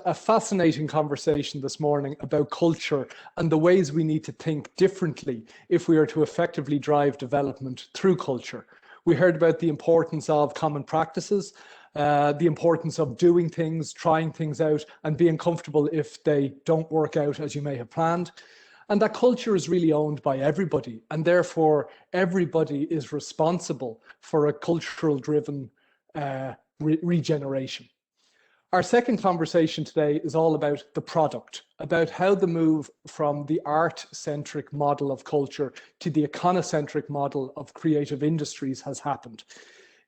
a fascinating conversation this morning about culture and the ways we need to think differently if we are to effectively drive development through culture. We heard about the importance of common practices, the importance of doing things, trying things out, and being comfortable if they don't work out as you may have planned. And that culture is really owned by everybody, and therefore everybody is responsible for a cultural-driven regeneration. Our second conversation today is all about the product, about how the move from the art-centric model of culture to the econocentric model of creative industries has happened.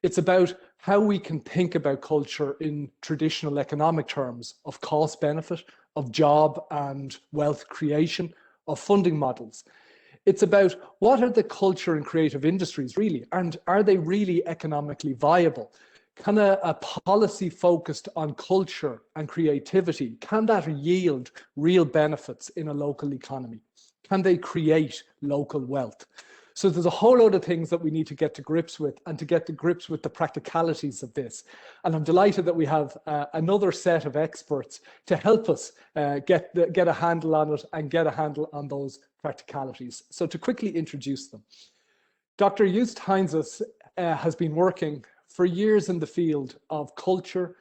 It's about how we can think about culture in traditional economic terms of cost benefit, of job and wealth creation, of funding models. It's about what are the culture and creative industries really, and are they really economically viable? Can a policy focused on culture and creativity, can that yield real benefits in a local economy? Can they create local wealth? So there's a whole load of things that we need to get to grips with, and to get to grips with the practicalities of this. And I'm delighted that we have another set of experts to help us get a handle on it and get a handle on those practicalities. So to quickly introduce them, Dr. Joost Heinzes has been working for years in the field of culture,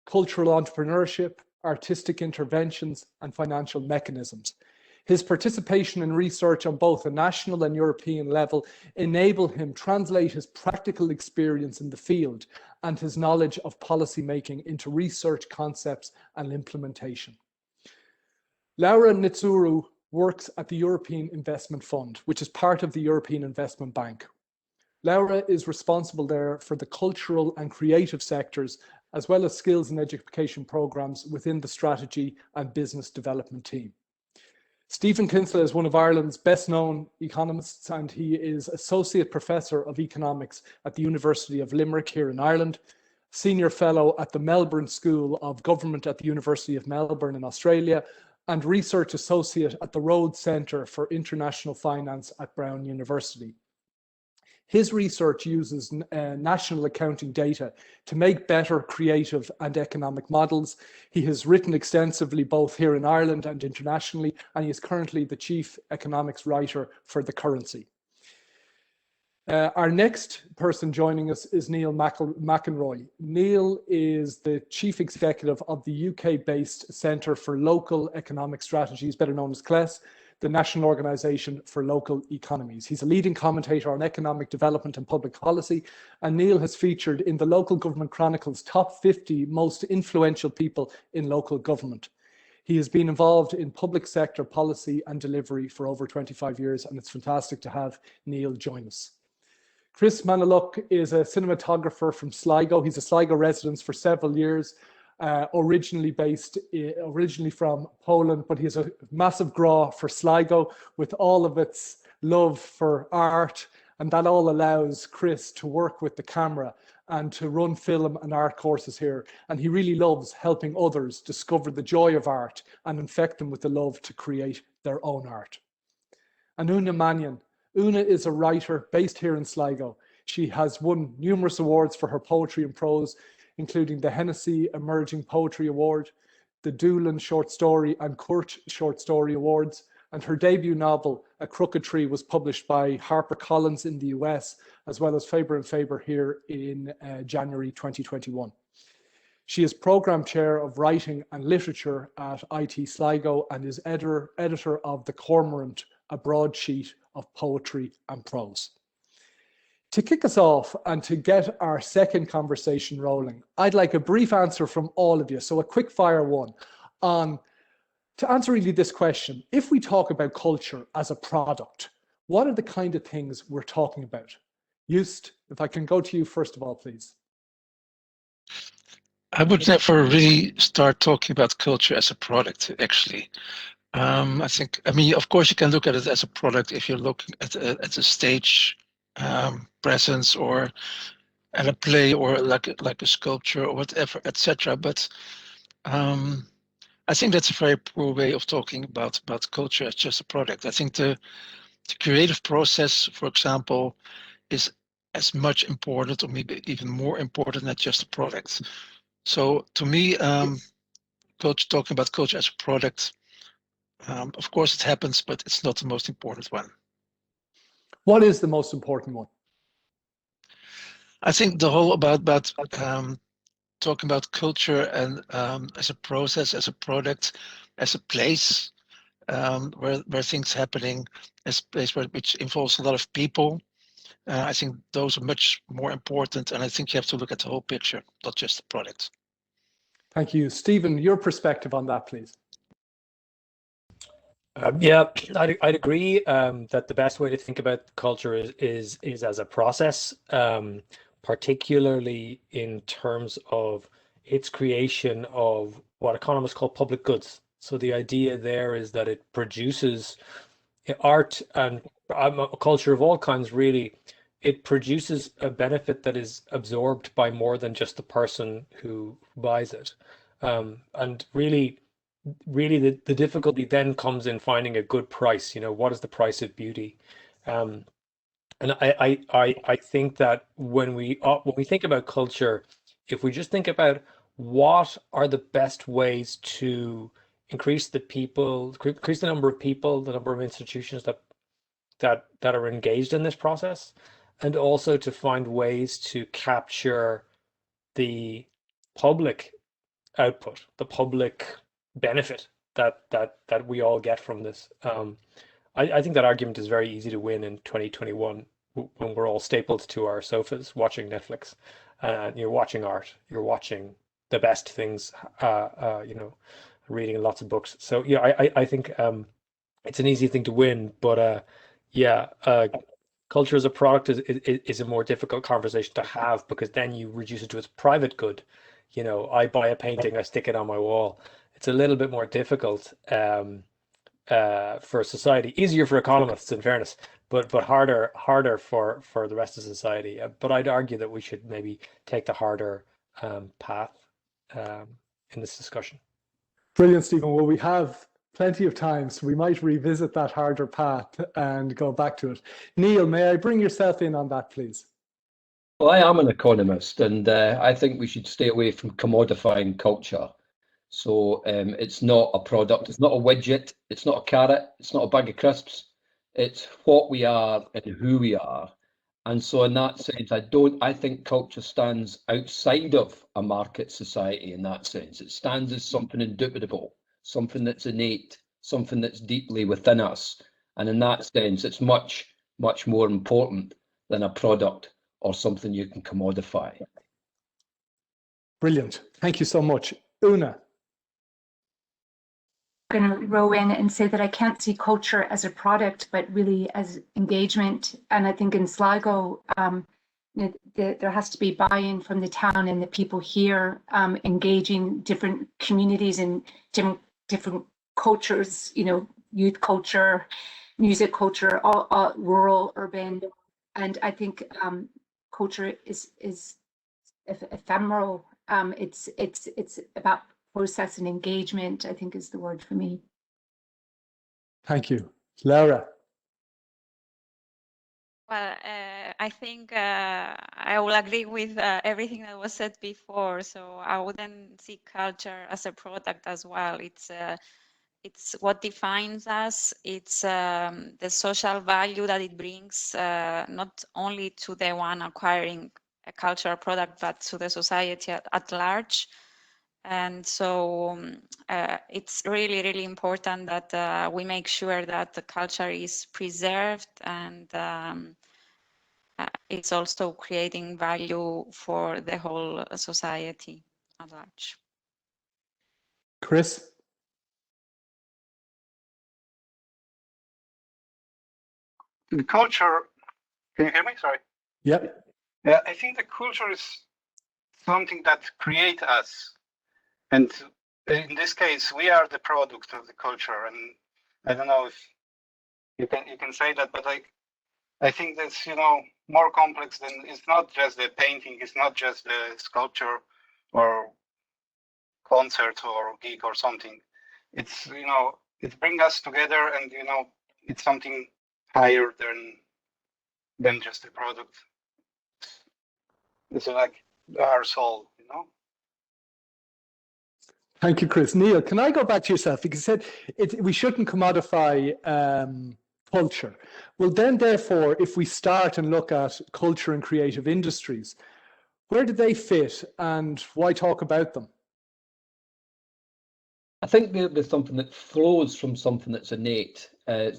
cultural entrepreneurship, artistic interventions, and financial mechanisms. His participation in research on both a national and European level enabled him translate his practical experience in the field and his knowledge of policy making into research concepts and implementation. Laura Nitsuru works at the European Investment Fund, which is part of the European Investment Bank. Laura is responsible there for the cultural and creative sectors, as well as skills and education programs within the strategy and business development team. Stephen Kinsella is one of Ireland's best known economists, and he is Associate Professor of Economics at the University of Limerick here in Ireland, Senior Fellow at the Melbourne School of Government at the University of Melbourne in Australia, and Research Associate at the Rhodes Centre for International Finance at Brown University. His research uses national accounting data to make better creative and economic models. He has written extensively both here in Ireland and internationally, and he is currently the chief economics writer for The Currency. Our next person joining us is Neil McEnroy. Neil is the chief executive of the UK-based Centre for Local Economic Strategies, better known as CLES, the National Organisation for Local Economies. He's a leading commentator on economic development and public policy, and Neil has featured in the Local Government Chronicle's top 50 most influential people in local government. He has been involved in public sector policy and delivery for over 25 years, and it's fantastic to have Neil join us. Chris Maniluk is a cinematographer from Sligo. He's a Sligo resident for several years. Originally from Poland, but he has a massive draw for Sligo with all of its love for art, and that all allows Chris to work with the camera and to run film and art courses here. And he really loves helping others discover the joy of art and infect them with the love to create their own art. And Una Mannion. Una is a writer based here in Sligo. She has won numerous awards for her poetry and prose, including the Hennessy Emerging Poetry Award, the Doolin Short Story and Kurt Short Story Awards, and her debut novel, A Crooked Tree, was published by HarperCollins in the US, as well as Faber and Faber here in January 2021. She is Programme Chair of Writing and Literature at IT Sligo and is editor of The Cormorant, a broadsheet of poetry and prose. To kick us off and to get our second conversation rolling, I'd like a brief answer from all of you. So a quick fire one on, to answer really this question, if we talk about culture as a product, what are the kind of things we're talking about? Joost, if I can go to you first of all, please. I would never really start talking about culture as a product, actually. I mean, of course, you can look at it as a product if you're looking at a stage presence or at a play or like a sculpture or whatever, etc. But I think that's a very poor way of talking about culture as just a product. I think the creative process, for example, is as much important or maybe even more important than just a product. So to me, talking about culture as a product. Of course, it happens, but it's not the most important one. What is the most important one? I think the whole about talking about culture and as a process, as a product, as a place where things happening, as a place which involves a lot of people. I think those are much more important, and I think you have to look at the whole picture, not just the product. Thank you. Stephen, your perspective on that, please. Yeah, I'd agree that the best way to think about culture is as a process, particularly in terms of its creation of what economists call public goods. So the idea there is that it produces art and culture of all kinds, really. It produces a benefit that is absorbed by more than just the person who buys it. And really, the difficulty then comes in finding a good price. What is the price of beauty? And I think that when we think about culture, if we just think about what are the best ways to increase the number of people, the number of institutions that are engaged in this process, and also to find ways to capture the public output, the public benefit that we all get from this. I think that argument is very easy to win in 2021 when we're all stapled to our sofas watching Netflix, and you're watching art, you're watching the best things, reading lots of books. So yeah, I think it's an easy thing to win, but culture as a product is a more difficult conversation to have, because then you reduce it to its private good. I buy a painting, I stick it on my wall. It's a little bit more difficult for society, easier for economists in fairness, but harder for the rest of society. But I'd argue that we should maybe take the harder path in this discussion. Brilliant, Stephen. Well, we have plenty of time, so we might revisit that harder path and go back to it. Neil, may I bring yourself in on that, please? Well, I am an economist, and I think we should stay away from commodifying culture. So it's not a product, it's not a widget, it's not a carrot, it's not a bag of crisps. It's what we are and who we are. And so in that sense, I think culture stands outside of a market society in that sense. It stands as something indubitable, something that's innate, something that's deeply within us. And in that sense, it's much, much more important than a product or something you can commodify. Brilliant. Thank you so much. Una. I'm going to row in and say that I can't see culture as a product, but really as engagement. And I think in Sligo, there has to be buy-in from the town and the people here, engaging different communities and different cultures, youth culture, music culture, all rural, urban. And I think culture is ephemeral. It's about process and engagement, I think, is the word for me. Thank you. Laura. Well, I think I will agree with everything that was said before. So I wouldn't see culture as a product as well. It's what defines us. It's the social value that it brings, not only to the one acquiring a cultural product, but to the society at large. And so it's really, really important that we make sure that the culture is preserved, and it's also creating value for the whole society at large. Chris? The culture, can you hear me? Sorry. Yep. Yeah, I think the culture is something that creates us. And in this case, we are the product of the culture. And I don't know if you can say that, but I think that's more complex than, it's not just the painting, it's not just the sculpture or concert or gig or something. It's it brings us together, and it's something higher than just a product. It's like our soul. Thank you, Chris. Neil, can I go back to yourself? Because you said we shouldn't commodify culture. Well, then, therefore, if we start and look at culture and creative industries, where do they fit and why talk about them? I think there's something that flows from something that's innate,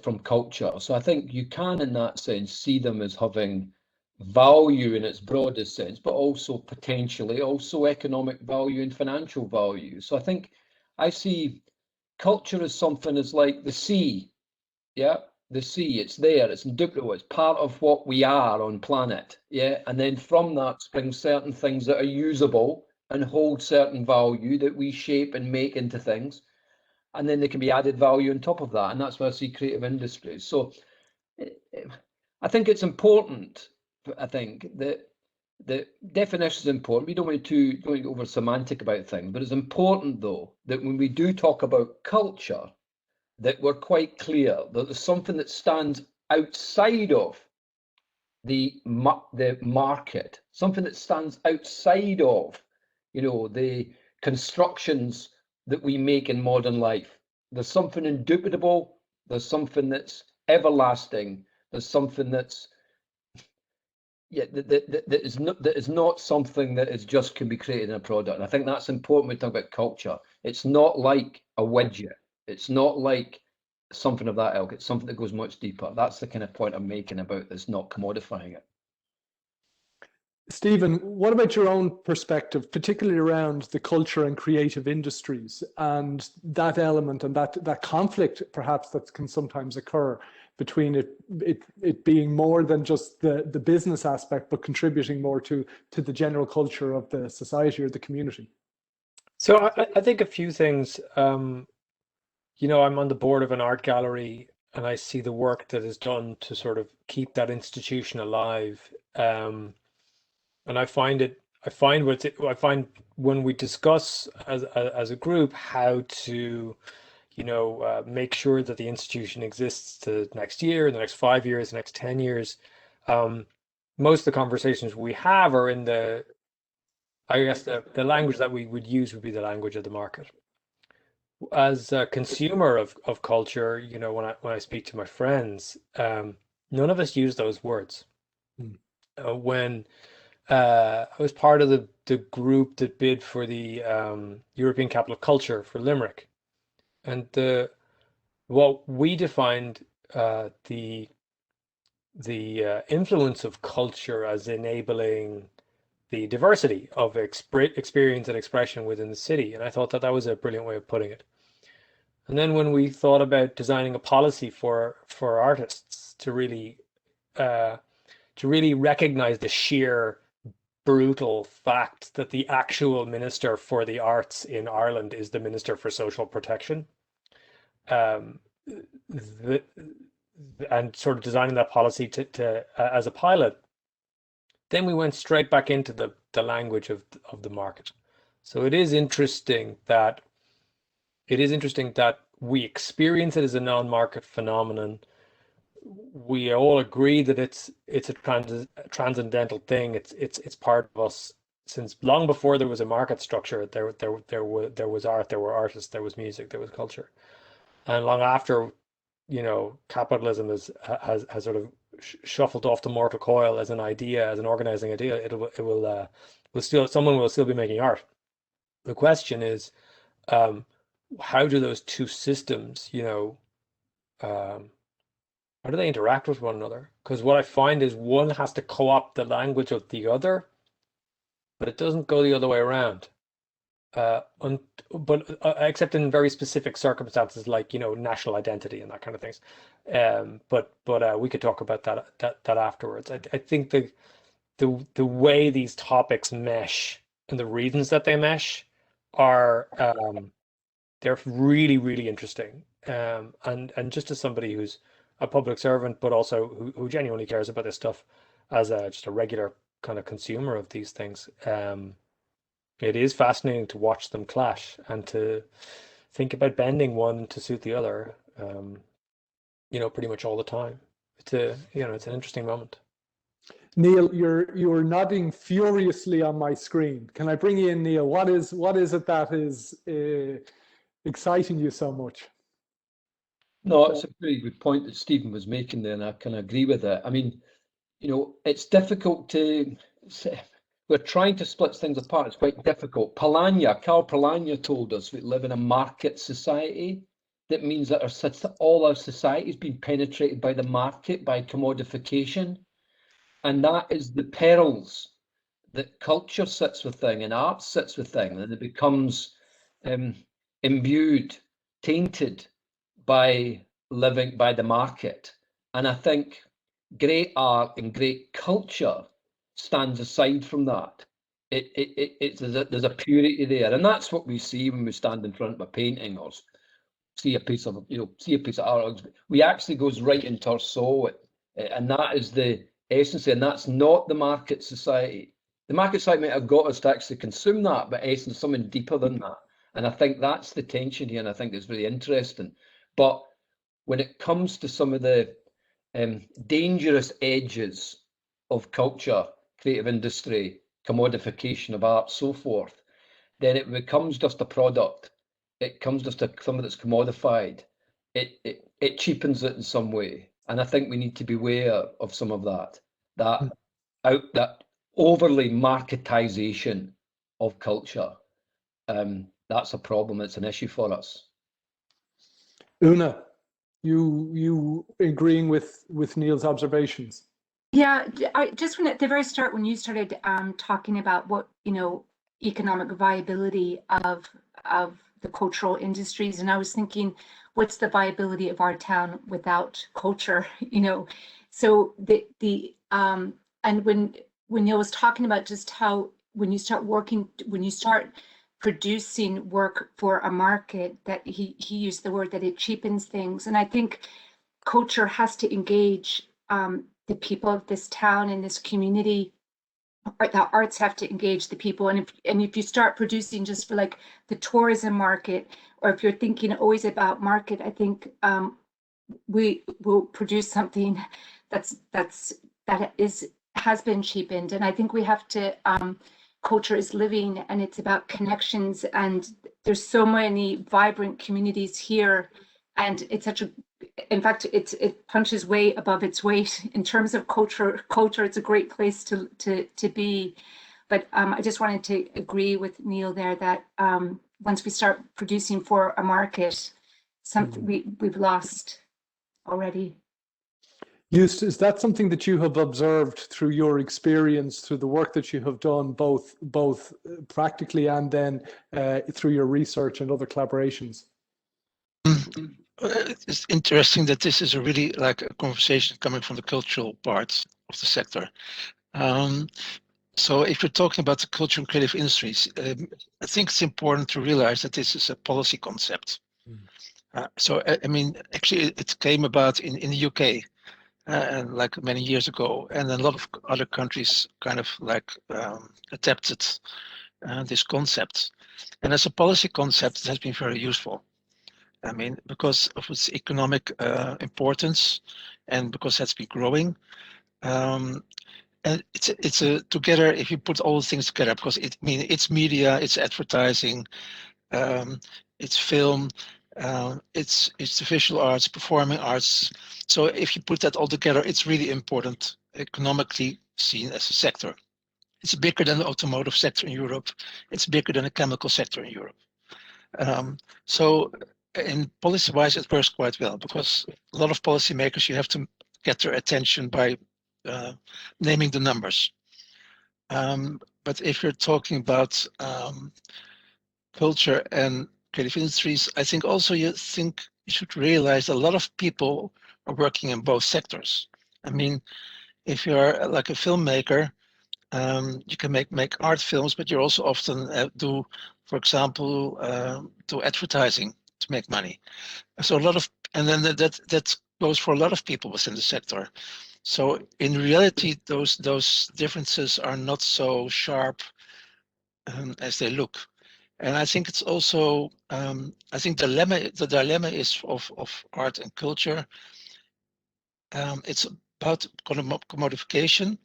from culture. So I think you can, in that sense, see them as having value in its broadest sense, but also potentially also economic value and financial value. So I think I see culture as something as like the sea. Yeah, the sea, it's there, it's indubitable, it's part of what we are on planet. Yeah, and then from that springs certain things that are usable and hold certain value that we shape and make into things. And then there can be added value on top of that. And that's where I see creative industries. So I think it's important. I think that the definition is important. We don't want to get over semantic about things, but it's important though that when we do talk about culture, that we're quite clear that there's something that stands outside of the market, something that stands outside of, the constructions that we make in modern life. There's something indubitable. There's something that's everlasting. There's something that's that is not something that is just can be created in a product. And I think that's important when we talk about culture. It's not like a widget. It's not like something of that ilk. It's something that goes much deeper. That's the kind of point I'm making about this, not commodifying it. Stephen, what about your own perspective, particularly around the culture and creative industries and that element and that conflict perhaps that can sometimes occur between it being more than just the business aspect, but contributing more to the general culture of the society or the community? So I think a few things. I'm on the board of an art gallery, and I see the work that is done to sort of keep that institution alive. And I find when we discuss as a group how to, make sure that the institution exists to next year, the next 5 years, the next 10 years. Most of the conversations we have are in I guess the language that we would use would be the language of the market. As a consumer of culture, when I speak to my friends, none of us use those words. When I was part of the group that bid for the European Capital of Culture for Limerick, and what we defined the influence of culture as enabling the diversity of experience and expression within the city, and I thought that was a brilliant way of putting it. And then when we thought about designing a policy for artists to really recognize the sheer brutal fact that the actual Minister for the Arts in Ireland is the Minister for Social Protection, and sort of designing that policy to as a pilot, then we went straight back into the language of the market. So it is interesting that we experience it as a non-market phenomenon. We all agree that it's a transcendental thing. It's part of us since long before there was a market structure. There was art, there were artists, there was music, there was culture, and long after, capitalism has sort of shuffled off the mortal coil as an idea, as an organizing idea. Someone will still be making art. The question is, how do those two systems, how do they interact with one another? Because what I find is one has to co-opt the language of the other, but it doesn't go the other way around. Except in very specific circumstances, like national identity and that kind of things. But we could talk about that afterwards. I think the way these topics mesh and the reasons that they mesh are they're really, really interesting. And just as somebody who's a public servant, but also who genuinely cares about this stuff as just a regular kind of consumer of these things, it is fascinating to watch them clash and to think about bending one to suit the other, pretty much all the time. It's an interesting moment. Neil, you're nodding furiously on my screen. Can I bring you in, Neil? What is it that is exciting you so much? No, it's a very good point that Stephen was making there, and I can agree with it. I mean, you know, it's difficult to say, we're trying to split things apart. It's quite difficult. Karl Polanyi told us we live in a market society. That means that all our society is being penetrated by the market, by commodification. And that is the perils that culture sits within and art sits within, and it becomes imbued, tainted by living by the market. And I think great art and great culture stands aside from that. There's a purity there, and that's what we see when we stand in front of a painting or see a piece of art. We actually goes right into our soul, and that is the essence, and that's not the market society. The market society might have got us to actually consume that, but essence something deeper than that. And I think that's the tension here, and I think it's really interesting. But when it comes to some of the dangerous edges of culture, creative industry, commodification of art, so forth, then it becomes just a product. It comes just something that's commodified. It cheapens it in some way, and I think we need to be aware of some of that. That overly marketization of culture. That's a problem. It's an issue for us. Una, you agreeing with Neil's observations? Yeah, I just at the very start when you started talking about what economic viability of the cultural industries, and I was thinking, what's the viability of our town without culture? So and when Neil was talking about just how when you start producing work for a market, that he used the word that it cheapens things, and I think culture has to engage the people of this town and this community. The arts have to engage the people, and if you start producing just for like the tourism market, or if you're thinking always about market, I think we will produce something that has been cheapened. And I think we have to culture is living, and it's about connections, and there's so many vibrant communities here, and it's such a, in fact, it punches way above its weight in terms of culture. It's a great place to be. But I just wanted to agree with Neil there that once we start producing for a market, we've lost already. Joost, is that something that you have observed through your experience, through the work that you have done, both practically and then through your research and other collaborations? It's interesting that this is a really like a conversation coming from the cultural part of the sector. So if you're talking about the culture and creative industries, I think it's important to realize that this is a policy concept. So I mean, actually, it came about in the UK. Like many years ago, and a lot of other countries kind of like adapted this concept. And as a policy concept, it has been very useful. I mean, because of its economic importance, and because that's been growing. And it's a together. If you put all the things together, because it's media, it's advertising, it's film. It's the visual arts, performing arts. So if you put that all together, it's really important, economically seen as a sector. It's bigger than the automotive sector in Europe. It's bigger than the chemical sector in Europe. So in policy-wise, it works quite well, because a lot of policymakers, you have to get their attention by naming the numbers. But if you're talking about culture and creative industries, I think also you should realize a lot of people are working in both sectors. I mean, if you're like a filmmaker, you can make art films, but you also often do, for example, do advertising to make money. So a lot of, and then that goes for a lot of people within the sector. So in reality, those differences are not so sharp as they look. And I think it's also, I think the dilemma is of art and culture. It's about commodification,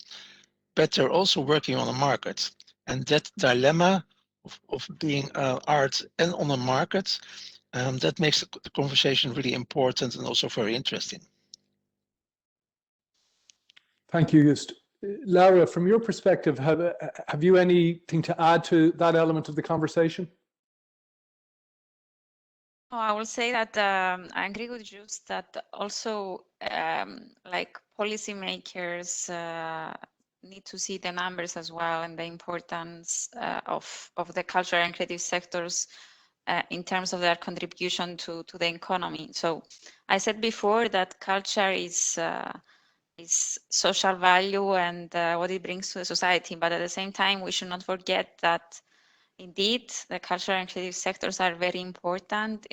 but they're also working on a market. And that dilemma of being art and on a market, that makes the conversation really important and also very interesting. Thank you, Just. Laura, from your perspective, have you anything to add to that element of the conversation? Oh, I will say that I agree with Just that also like policymakers need to see the numbers as well and the importance of the cultural and creative sectors in terms of their contribution to the economy. So I said before that culture is social value and what it brings to the society, but at the same time we should not forget that indeed, the cultural and creative sectors are very important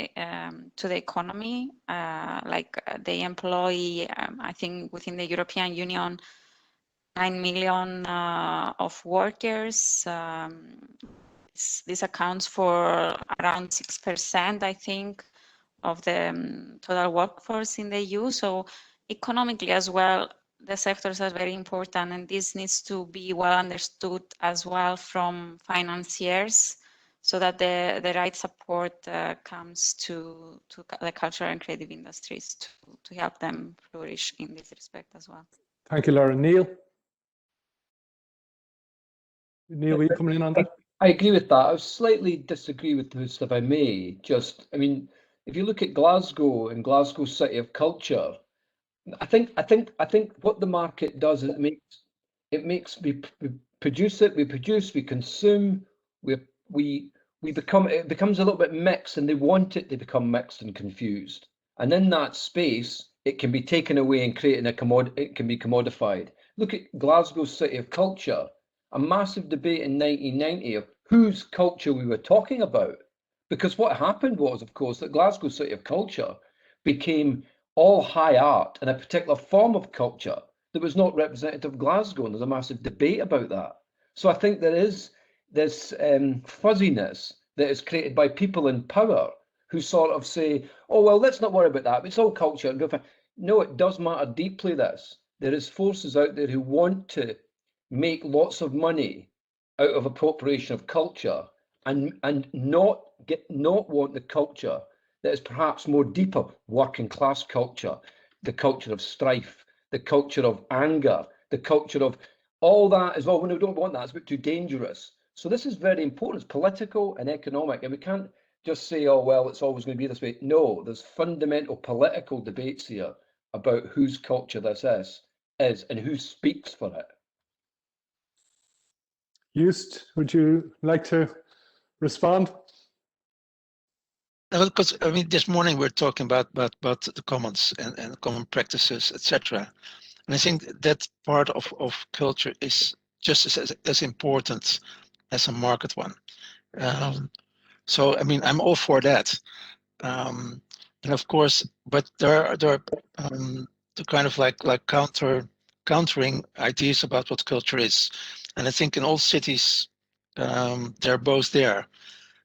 to the economy. They employ, I think, within the European Union, 9 million of workers. This accounts for around 6%, I think, of the total workforce in the EU. So economically as well, the sectors are very important, and this needs to be well understood as well from financiers, so that the right support comes to the cultural and creative industries to help them flourish in this respect as well. Thank you, Laura. Neil? Neil, were you coming in on that? I agree with that. I would slightly disagree with this, if I may. I mean, if you look at Glasgow and Glasgow City of Culture, I think what the market does is we produce, we consume, it becomes a little bit mixed, and they want it to become mixed and confused. And in that space, it can be taken away and creating a commodity. It can be commodified. Look at Glasgow City of Culture. A massive debate in 1990 of whose culture we were talking about. Because what happened was, of course, that Glasgow City of Culture became all high art and a particular form of culture that was not representative of Glasgow, and there's a massive debate about that. So I think there is this fuzziness that is created by people in power who sort of say, oh, well, let's not worry about that. It's all culture. No, it does matter deeply, this. There is forces out there who want to make lots of money out of appropriation of culture and not want the culture that is perhaps more deeper, working class culture, the culture of strife, the culture of anger, the culture of all that as well. When we don't want that, it's a bit too dangerous. So this is very important. It's political and economic, and we can't just say, oh, well, it's always going to be this way. No, there's fundamental political debates here about whose culture this is and who speaks for it. Just, would you like to respond? Because I mean, this morning we're talking about the commons and common practices, etc. And I think that part of culture is just as important as a market one. So I mean, I'm all for that. And of course, but there are the kind of like countering ideas about what culture is, and I think in all cities they're both there.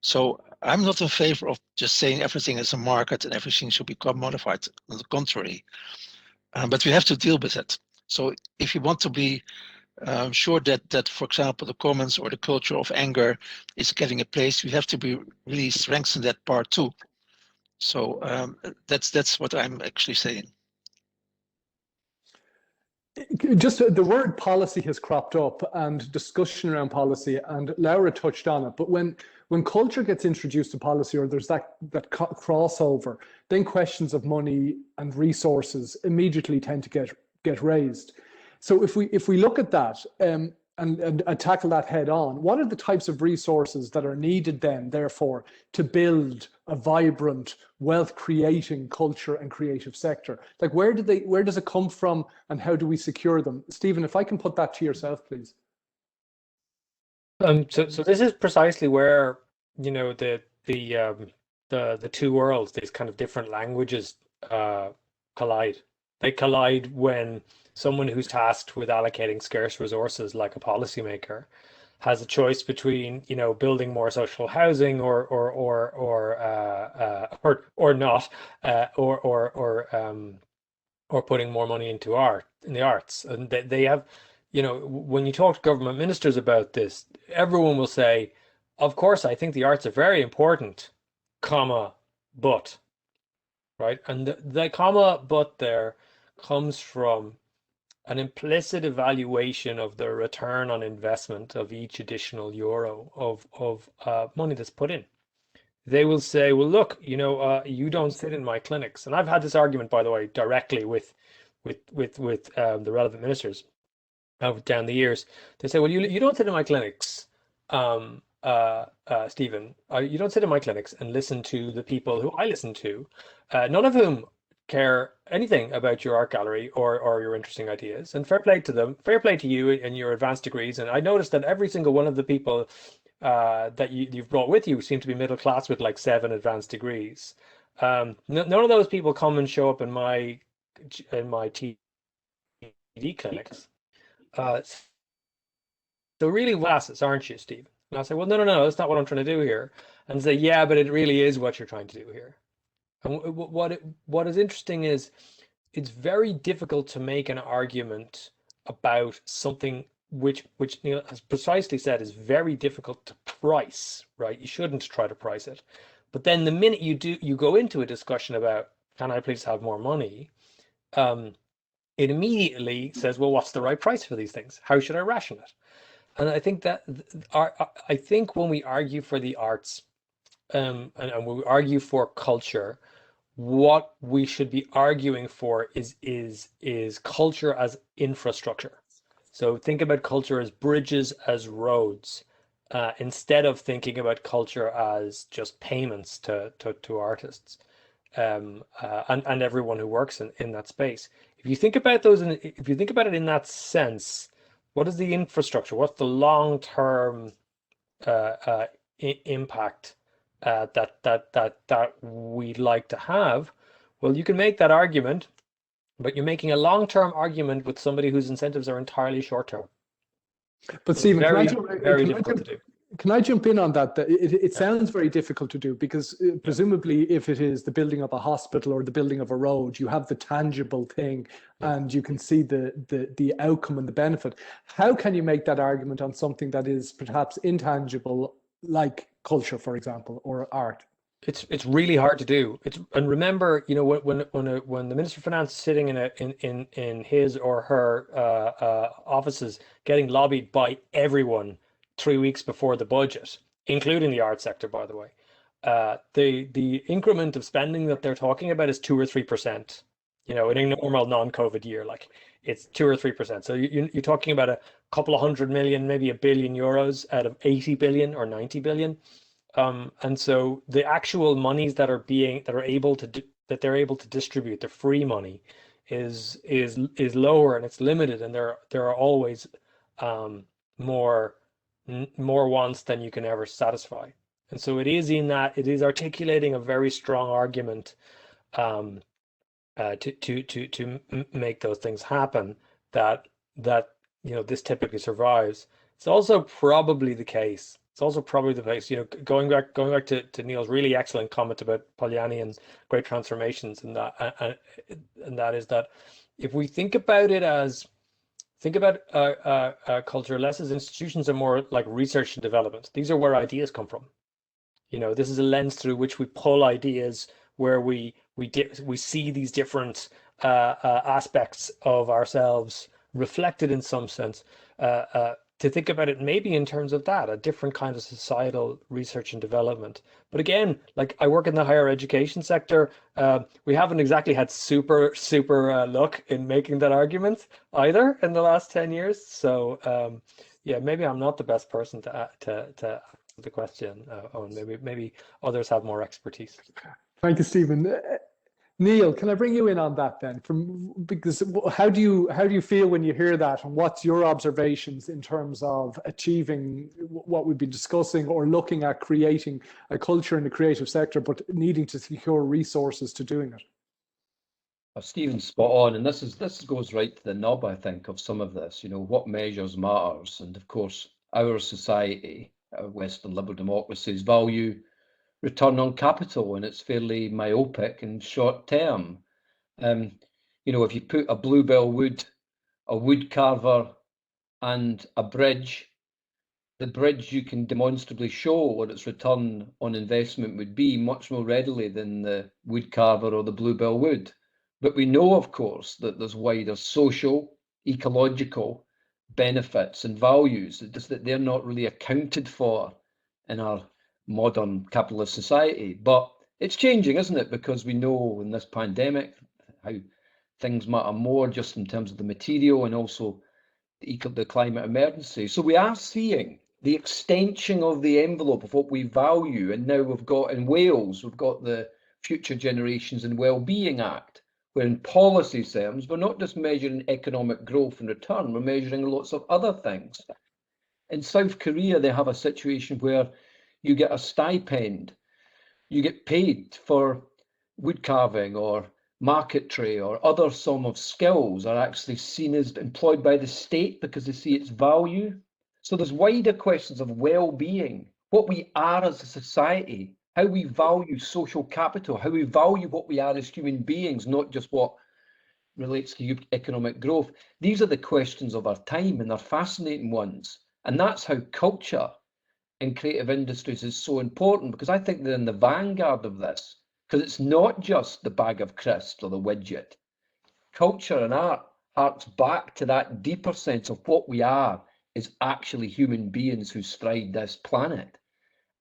So I'm not in favor of just saying everything is a market and everything should be commodified. On the contrary, but we have to deal with it. So if you want to be sure that, for example, the commons or the culture of anger is getting a place, we have to be really strengthen that part too. So that's what I'm actually saying. Just the word policy has cropped up and discussion around policy, and Laura touched on it. But when culture gets introduced to policy, or there's that crossover, then questions of money and resources immediately tend to get raised. So if we look at that and tackle that head on, what are the types of resources that are needed then, therefore, to build a vibrant, wealth-creating culture and creative sector? Like, where does it come from, and how do we secure them? Stephen, if I can put that to yourself, please. So this is precisely where, you know, the two worlds, these kind of different languages, collide. They collide when someone who's tasked with allocating scarce resources, like a policymaker, has a choice between, you know, building more social housing or not, or putting more money into the arts, and they have, you know, when you talk to government ministers about this, everyone will say, of course, I think the arts are very important, comma, but, right? And the comma, but there comes from an implicit evaluation of the return on investment of each additional euro of money that's put in. They will say, well, look, you know, you don't sit in my clinics. And I've had this argument, by the way, directly with the relevant ministers down the years. They say, well, you don't sit in my clinics, Stephen. You don't sit in my clinics and listen to the people who I listen to, none of whom care anything about your art gallery or your interesting ideas. And fair play to them, fair play to you and your advanced degrees. And I noticed that every single one of the people that you've brought with you seem to be middle class with like 7 advanced degrees. None of those people come and show up in my TD clinics. So really glasses, aren't you, Steve? And I say, well, no, that's not what I'm trying to do here. And say, yeah, but it really is what you're trying to do here. And what is interesting is it's very difficult to make an argument about something which Neil has precisely said is very difficult to price, right? You shouldn't try to price it. But then the minute you go into a discussion about, can I please have more money? It immediately says, well, what's the right price for these things? How should I ration it? And I think that I think when we argue for the arts, and when we argue for culture, what we should be arguing for is culture as infrastructure. So think about culture as bridges, as roads, instead of thinking about culture as just payments to artists and everyone who works in that space. If you think about if you think about it in that sense, what is the infrastructure? What's the long-term impact that we'd like to have? Well, you can make that argument, but you're making a long-term argument with somebody whose incentives are entirely short-term. But Stephen, very difficult to do. Can I jump in on that? It sounds very difficult to do because presumably if it is the building of a hospital or the building of a road, you have the tangible thing and you can see the outcome and the benefit. How can you make that argument on something that is perhaps intangible, like culture, for example, or art? It's really hard to do. And remember, you know, when the Minister of Finance is sitting in his or her offices getting lobbied by everyone 3 weeks before the budget, including the art sector, by the way, the increment of spending that they're talking about is 2 or 3%. You know, in a normal non-COVID year, like it's 2 or 3%. So you're talking about a couple of 100 million, maybe €1 billion out of 80 billion or 90 billion. And so the actual monies that they're able to distribute, the free money, is lower and it's limited, and there are always more wants than you can ever satisfy. And so it is articulating a very strong argument to make those things happen that you know this typically survives. It's also probably the case. You know, going back to Neil's really excellent comment about Polanyian's great transformations, and that is that if we think about culture less as institutions and more like research and development, these are where ideas come from. You know, this is a lens through which we pull ideas, where we see these different aspects of ourselves reflected in some sense. To think about it maybe in terms of that, a different kind of societal research and development. But again, like I work in the higher education sector, we haven't exactly had super luck in making that argument either in the last 10 years. So yeah, maybe I'm not the best person to answer the question, Owen. Maybe others have more expertise. Thank you, Stephen. Neil, can I bring you in on that then? Because how do you feel when you hear that, and what's your observations in terms of achieving what we've been discussing, or looking at creating a culture in the creative sector, but needing to secure resources to doing it? Stephen's spot on, and this goes right to the nub, I think, of some of this. You know, what measures matters, and of course, our society, our Western liberal democracies, value return on capital, and it's fairly myopic and short term. You know, if you put a bluebell wood carver and a bridge, the bridge you can demonstrably show what its return on investment would be much more readily than the wood carver or the bluebell wood. But we know, of course, that there's wider social, ecological benefits and values, just that they're not really accounted for in our modern capitalist society. But it's changing, isn't it? Because we know in this pandemic how things matter more just in terms of the material and also the climate emergency. So we are seeing the extension of the envelope of what we value. And now we've got in Wales, we've got the Future Generations and Wellbeing Act, where in policy terms, we're not just measuring economic growth and return, we're measuring lots of other things. In South Korea, they have a situation where you get a stipend, you get paid for wood carving or marquetry or other sum of skills are actually seen as employed by the state because they see its value. So there's wider questions of well-being, what we are as a society, how we value social capital, how we value what we are as human beings, not just what relates to economic growth. These are the questions of our time, and they're fascinating ones. And that's how culture in creative industries is so important, because I think they're in the vanguard of this, because it's not just the bag of crisps or the widget. Culture and art harks back to that deeper sense of what we are is actually human beings who stride this planet.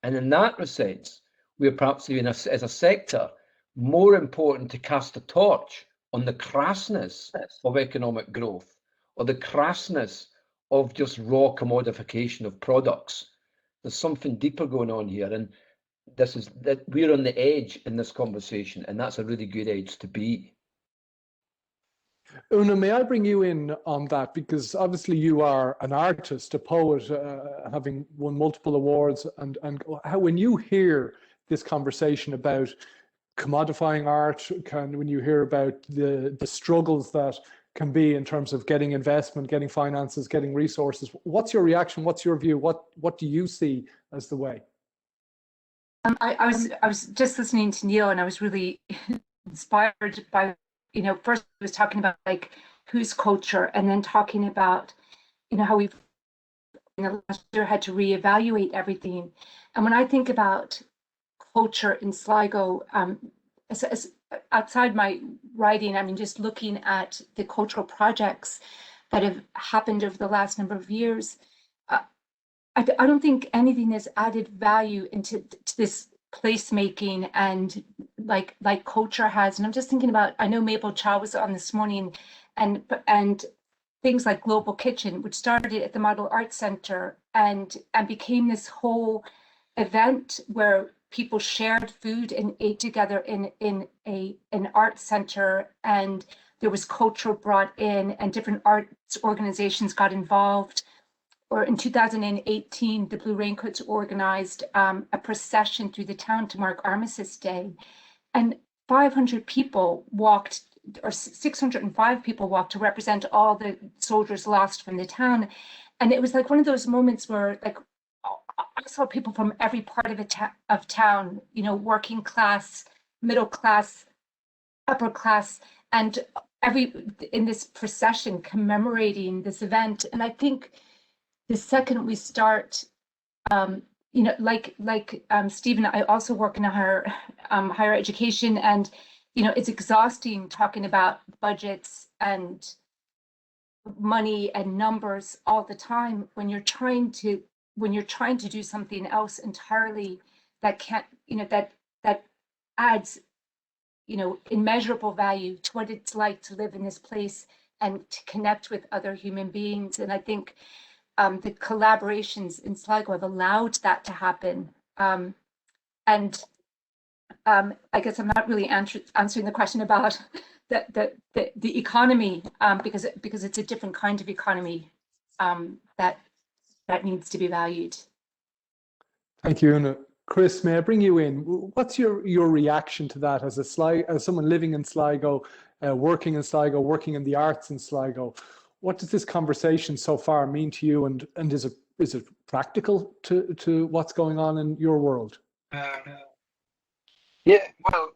And in that sense, we're perhaps even as a sector more important to cast a torch on the crassness of economic growth or the crassness of just raw commodification of products. There's something deeper going on here, and this is that we're on the edge in this conversation, and that's a really good edge to be. Una, may I bring you in on that? Because obviously you are an artist, a poet, having won multiple awards, and how when you hear this conversation about commodifying art, when you hear about the struggles that can be in terms of getting investment, getting finances, getting resources, what's your reaction? What's your view? What do you see as the way? I was just listening to Neil, and I was really inspired by, first he was talking about like whose culture, and then talking about, how we've last year had to reevaluate everything. And when I think about culture in Sligo, as outside my writing, I mean, just looking at the cultural projects that have happened over the last number of years, I don't think anything has added value to this placemaking and like culture has. And I'm just thinking about, I know Mabel Chow was on this morning, and things like Global Kitchen, which started at the Model Arts Centre and became this whole event where people shared food and ate together in an art center, and there was culture brought in and different arts organizations got involved. Or in 2018, the Blue Raincoats organized a procession through the town to mark Armistice Day, and 500 people walked, or 605 people walked to represent all the soldiers lost from the town. And it was like one of those moments where, like, I saw people from every part of town, working class, middle class, upper class, and in this procession commemorating this event. And I think the second we start, Stephen, I also work in a higher education, and it's exhausting talking about budgets and money and numbers all the time when you're trying to do something else entirely that can't, that adds, immeasurable value to what it's like to live in this place and to connect with other human beings. And I think the collaborations in Sligo have allowed that to happen. I guess I'm not really answering the question about the economy, because it's a different kind of economy that needs to be valued. Thank you, Una. Chris, may I bring you in? What's your reaction to that as someone living in Sligo, working in Sligo, working in the arts in Sligo? What does this conversation so far mean to you, and is it practical to what's going on in your world? Yeah, well,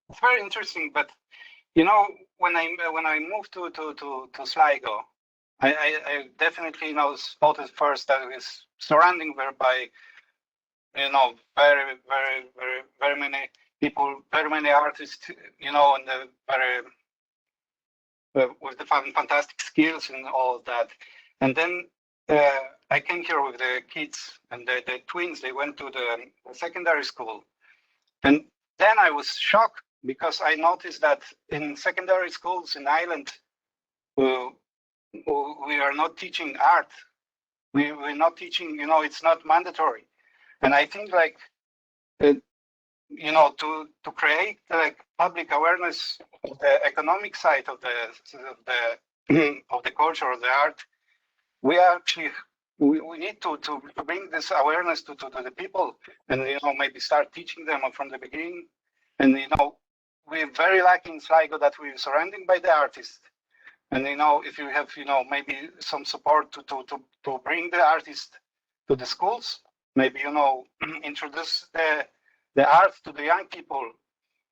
it's very interesting. But when I moved to Sligo, I definitely, you know, spotted first that it's surrounding there by, you know, very many people, very many artists, you know, and the very with the fantastic skills and all of that. And then I came here with the kids and the twins. They went to the secondary school, and then I was shocked because I noticed that in secondary schools in Ireland, we are not teaching art. We're not teaching, you know, it's not mandatory. And I think like, you know, to create like public awareness of the economic side of the culture of the art, we actually we need to bring this awareness to the people, and you know, maybe start teaching them from the beginning. And you know, we're very lucky in Sligo that we're surrounded by the artists. And you know, if you have, you know, maybe some support to bring the artists to the schools, maybe, you know, introduce the art to the young people,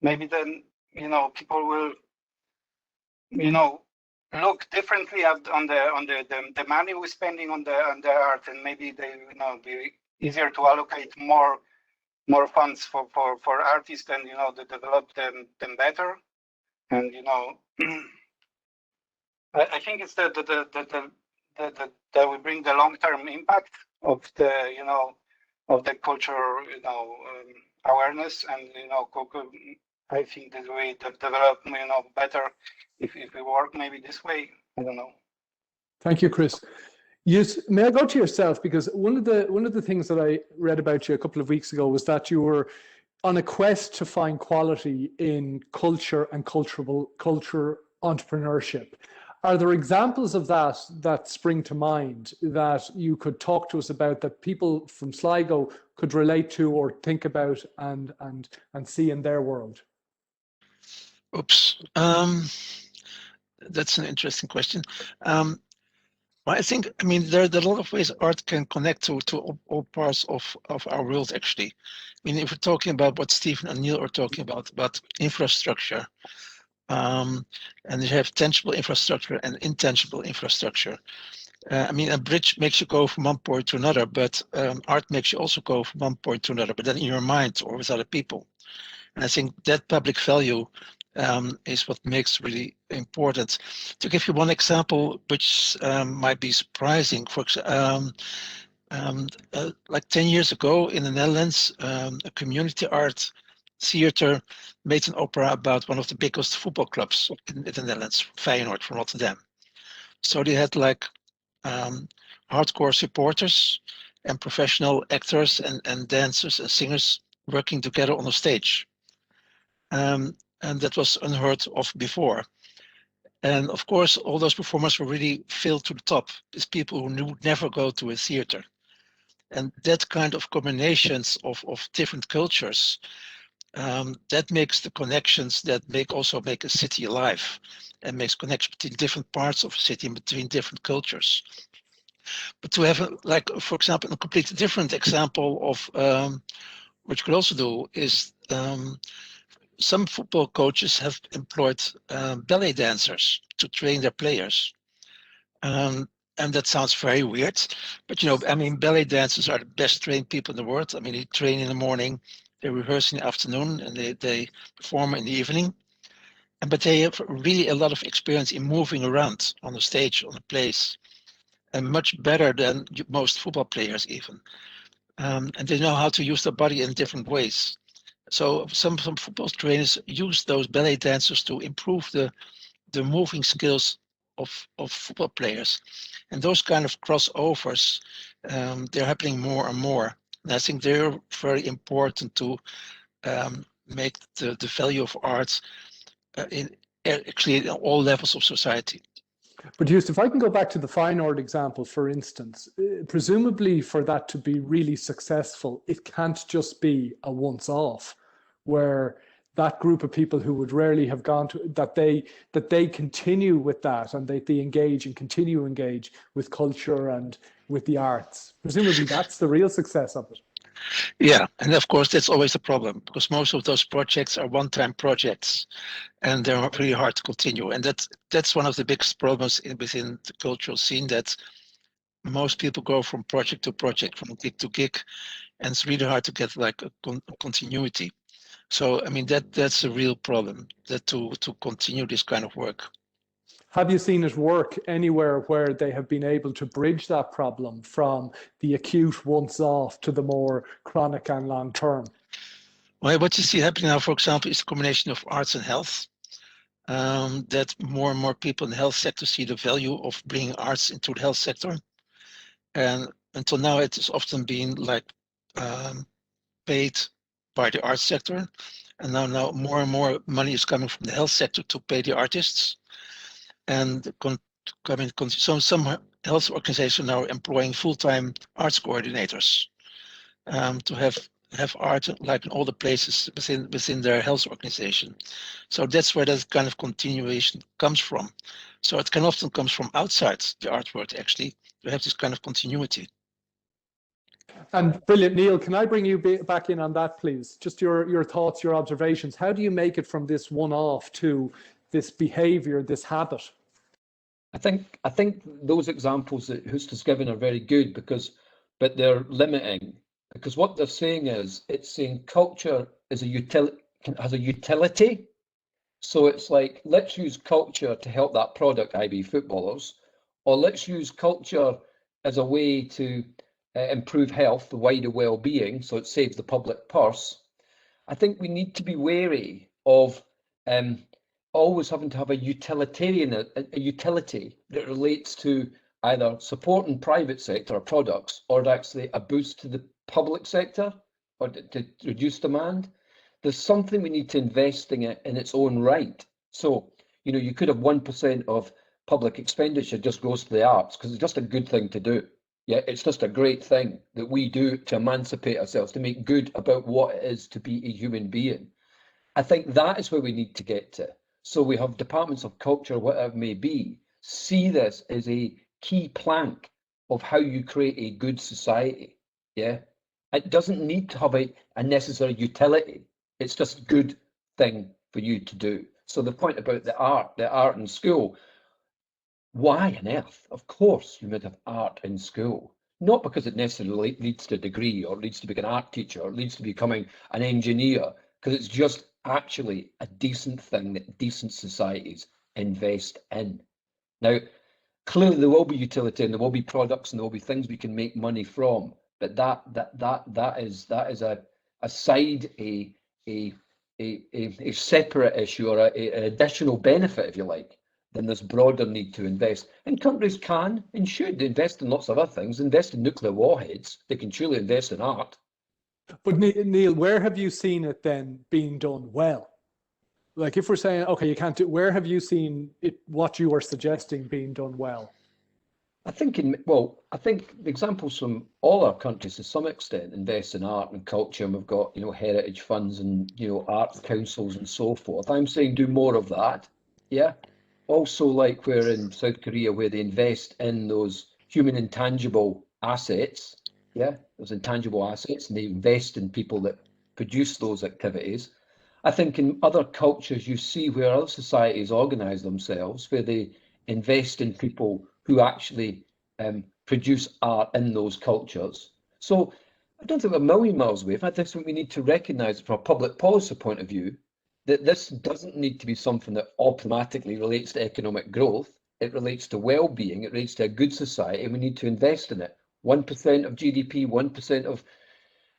maybe then, you know, people will, you know, look differently on the money we're spending on the art, and maybe they, you know, be easier to allocate more funds for artists, and you know, to develop them better. And you know, I think it's that we bring the long-term impact of the, you know, of the culture, you know, awareness, and you know, I think that we develop, you know, better if we work maybe this way. I don't know. Thank you, Chris. Yes, may I go to yourself, because one of the things that I read about you a couple of weeks ago was that you were on a quest to find quality in culture and culture entrepreneurship. Are there examples of that spring to mind that you could talk to us about, that people from Sligo could relate to or think about and see in their world? Oops. That's an interesting question. Well, I think, I mean, there are a lot of ways art can connect to all parts of our world, actually. I mean, if we're talking about what Stephen and Neil are talking about infrastructure, and you have tangible infrastructure and intangible infrastructure. I mean, a bridge makes you go from one point to another, but art makes you also go from one point to another, but then in your mind or with other people. And I think that public value is what makes really important. To give you one example, which might be surprising, for like 10 years ago in the Netherlands, a community art theater made an opera about one of the biggest football clubs in the Netherlands, Feyenoord from Rotterdam. So they had like hardcore supporters and professional actors and dancers and singers working together on a stage. And that was unheard of before. And of course, all those performers were really filled to the top. It's people who would never go to a theater. And that kind of combinations of different cultures, that makes the connections that also make a city alive, and makes connections between different parts of a city and between different cultures. But to have, like, for example, a completely different example of what you could also do is some football coaches have employed ballet dancers to train their players. And that sounds very weird, but you know, I mean, ballet dancers are the best trained people in the world. I mean, they train in the morning, they rehearse in the afternoon, and they perform in the evening. But they have really a lot of experience in moving around on the stage, on the place, and much better than most football players even. And they know how to use their body in different ways. So some football trainers use those ballet dancers to improve the moving skills of football players. And those kind of crossovers, they're happening more and more. And I think they're very important to make the value of arts actually in all levels of society. But Just, if I can go back to the Feyenoord example, for instance, presumably for that to be really successful, it can't just be a once-off, where that group of people who would rarely have gone to, that they continue with that, and they engage and continue to engage with culture and with the arts. Presumably that's the real success of it. Yeah, and of course that's always a problem because most of those projects are one-time projects, and they're really hard to continue. And that's one of the biggest problems within the cultural scene, that most people go from project to project, from gig to gig, and it's really hard to get like a continuity. So I mean that's a real problem, that to continue this kind of work. Have you seen it work anywhere where they have been able to bridge that problem from the acute once off to the more chronic and long term? Well, what you see happening now, for example, is a combination of arts and health. That more and more people in the health sector see the value of bringing arts into the health sector. And until now, it has often been like paid by the arts sector. And now more and more money is coming from the health sector to pay the artists. And some health organizations are now employing full-time arts coordinators to have art like in all the places within their health organization. So that's where that kind of continuation comes from. So it can often comes from outside the art world, actually, to have this kind of continuity. And brilliant, Neil, can I bring you back in on that, please? Just your thoughts, your observations. How do you make it from this one-off to this behavior, this habit? I think those examples that Husta's given are very good but they're limiting, because what they're saying is, it's saying culture is has a utility. So it's like, let's use culture to help that product, i.e. footballers, or let's use culture as a way to improve health, the wider well-being, so it saves the public purse. I think we need to be wary of always having to have a utilitarian, a utility that relates to either supporting private sector products or actually a boost to the public sector or to reduce demand. There's something we need to invest in it in its own right. So, you know, you could have 1% of public expenditure just goes to the arts because it's just a good thing to do. Yeah, it's just a great thing that we do to emancipate ourselves, to make good about what it is to be a human being. I think that is where we need to get to. So we have departments of culture, whatever it may be, see this as a key plank of how you create a good society. Yeah, it doesn't need to have a necessary utility. It's just a good thing for you to do. So the point about the art in school, why on earth? Of course you would have art in school. Not because it necessarily leads to a degree or leads to becoming an art teacher or leads to becoming an engineer, because it's just actually a decent thing that decent societies invest in. Now, clearly there will be utility and there will be products and there will be things we can make money from, but that is a side, a separate issue, or an additional benefit, if you like, than this broader need to invest. And countries can and should invest in lots of other things, invest in nuclear warheads. They can truly invest in art. But Neil, where have you seen it then being done well? Like if we're saying, okay, you can't do, where have you seen it, what you are suggesting being done well? I think the examples from all our countries to some extent invest in art and culture, and we've got, you know, heritage funds and, you know, arts councils and so forth. I'm saying do more of that. Yeah. Also, like we're in South Korea, where they invest in those human intangible assets. Yeah, those intangible assets, and they invest in people that produce those activities. I think in other cultures, you see where other societies organize themselves, where they invest in people who actually produce art in those cultures. So I don't think we're a million miles away. I think we need to recognize from a public policy point of view that this doesn't need to be something that automatically relates to economic growth. It relates to well-being, it relates to a good society, and we need to invest in it. 1% of GDP, 1% of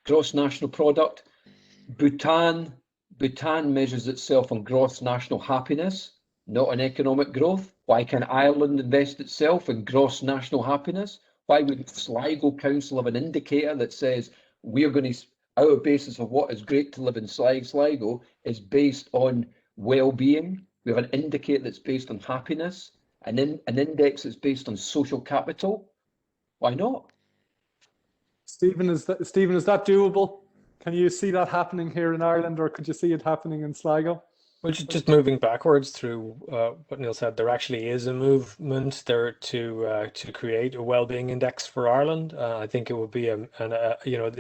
gross national product. Bhutan measures itself on gross national happiness, not on economic growth. Why can Ireland invest itself in gross national happiness? Why would Sligo Council have an indicator that says we're going to, our basis of what is great to live in Sligo is based on well-being? We have an indicator that's based on happiness, and then an index that's based on social capital. Why not? Stephen, is that doable? Can you see that happening here in Ireland, or could you see it happening in Sligo? Well, just moving backwards through what Neil said, there actually is a movement there to create a well-being index for Ireland. I think it would be you know,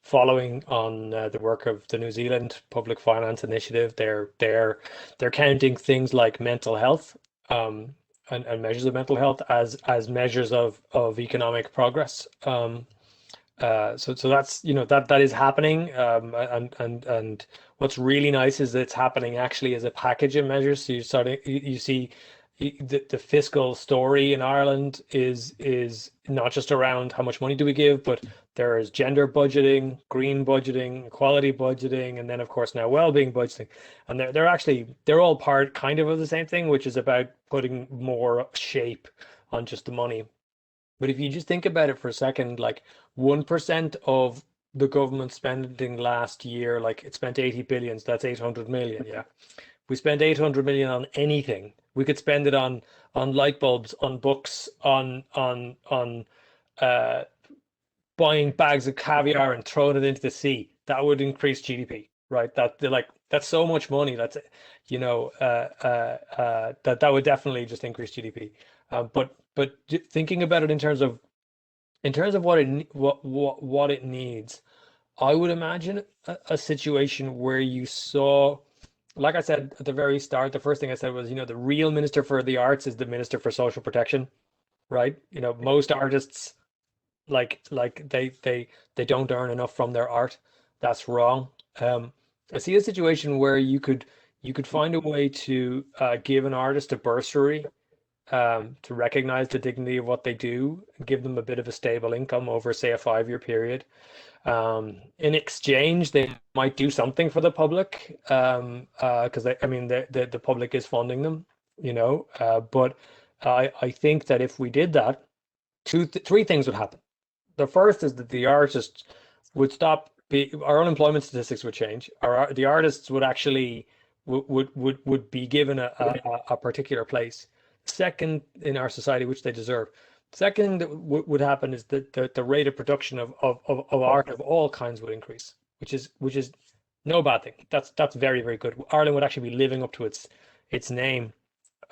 following on the work of the New Zealand Public Finance Initiative. They're counting things like mental health and measures of mental health as measures of economic progress. So that's, you know, that is happening, and what's really nice is that it's happening actually as a package of measures. So you see the fiscal story in Ireland is not just around how much money do we give, but there is gender budgeting, green budgeting, equality budgeting, and then of course now well-being budgeting, and they're all part kind of the same thing, which is about putting more shape on just the money. But if you just think about it for a second, like 1% of the government spending last year, like it spent 80 billion, so that's 800 million. Yeah. We spent 800 million on anything. We could spend it on light bulbs, on books, on buying bags of caviar and throwing it into the sea. That would increase GDP, right? That's so much money. That's, you know, that would definitely just increase GDP. But thinking about it in terms of what it needs, I would imagine a situation where you saw, like I said at the very start, the first thing I said was, you know, the real minister for the arts is the minister for social protection, right? You know, most artists, like they don't earn enough from their art. That's wrong. I see a situation where you could find a way to give an artist a bursary, to recognize the dignity of what they do, and give them a bit of a stable income over, say, a 5-year period. In exchange, they might do something for the public, because the public is funding them, you know. But I think that if we did that, three things would happen. The first is that the artists would stop. Our unemployment statistics would change. The artists would actually would be given a particular place. Second, in our society, which they deserve. Second, that would happen is that the rate of production of art of all kinds would increase, which is no bad thing. That's very, very good. Ireland would actually be living up to its name,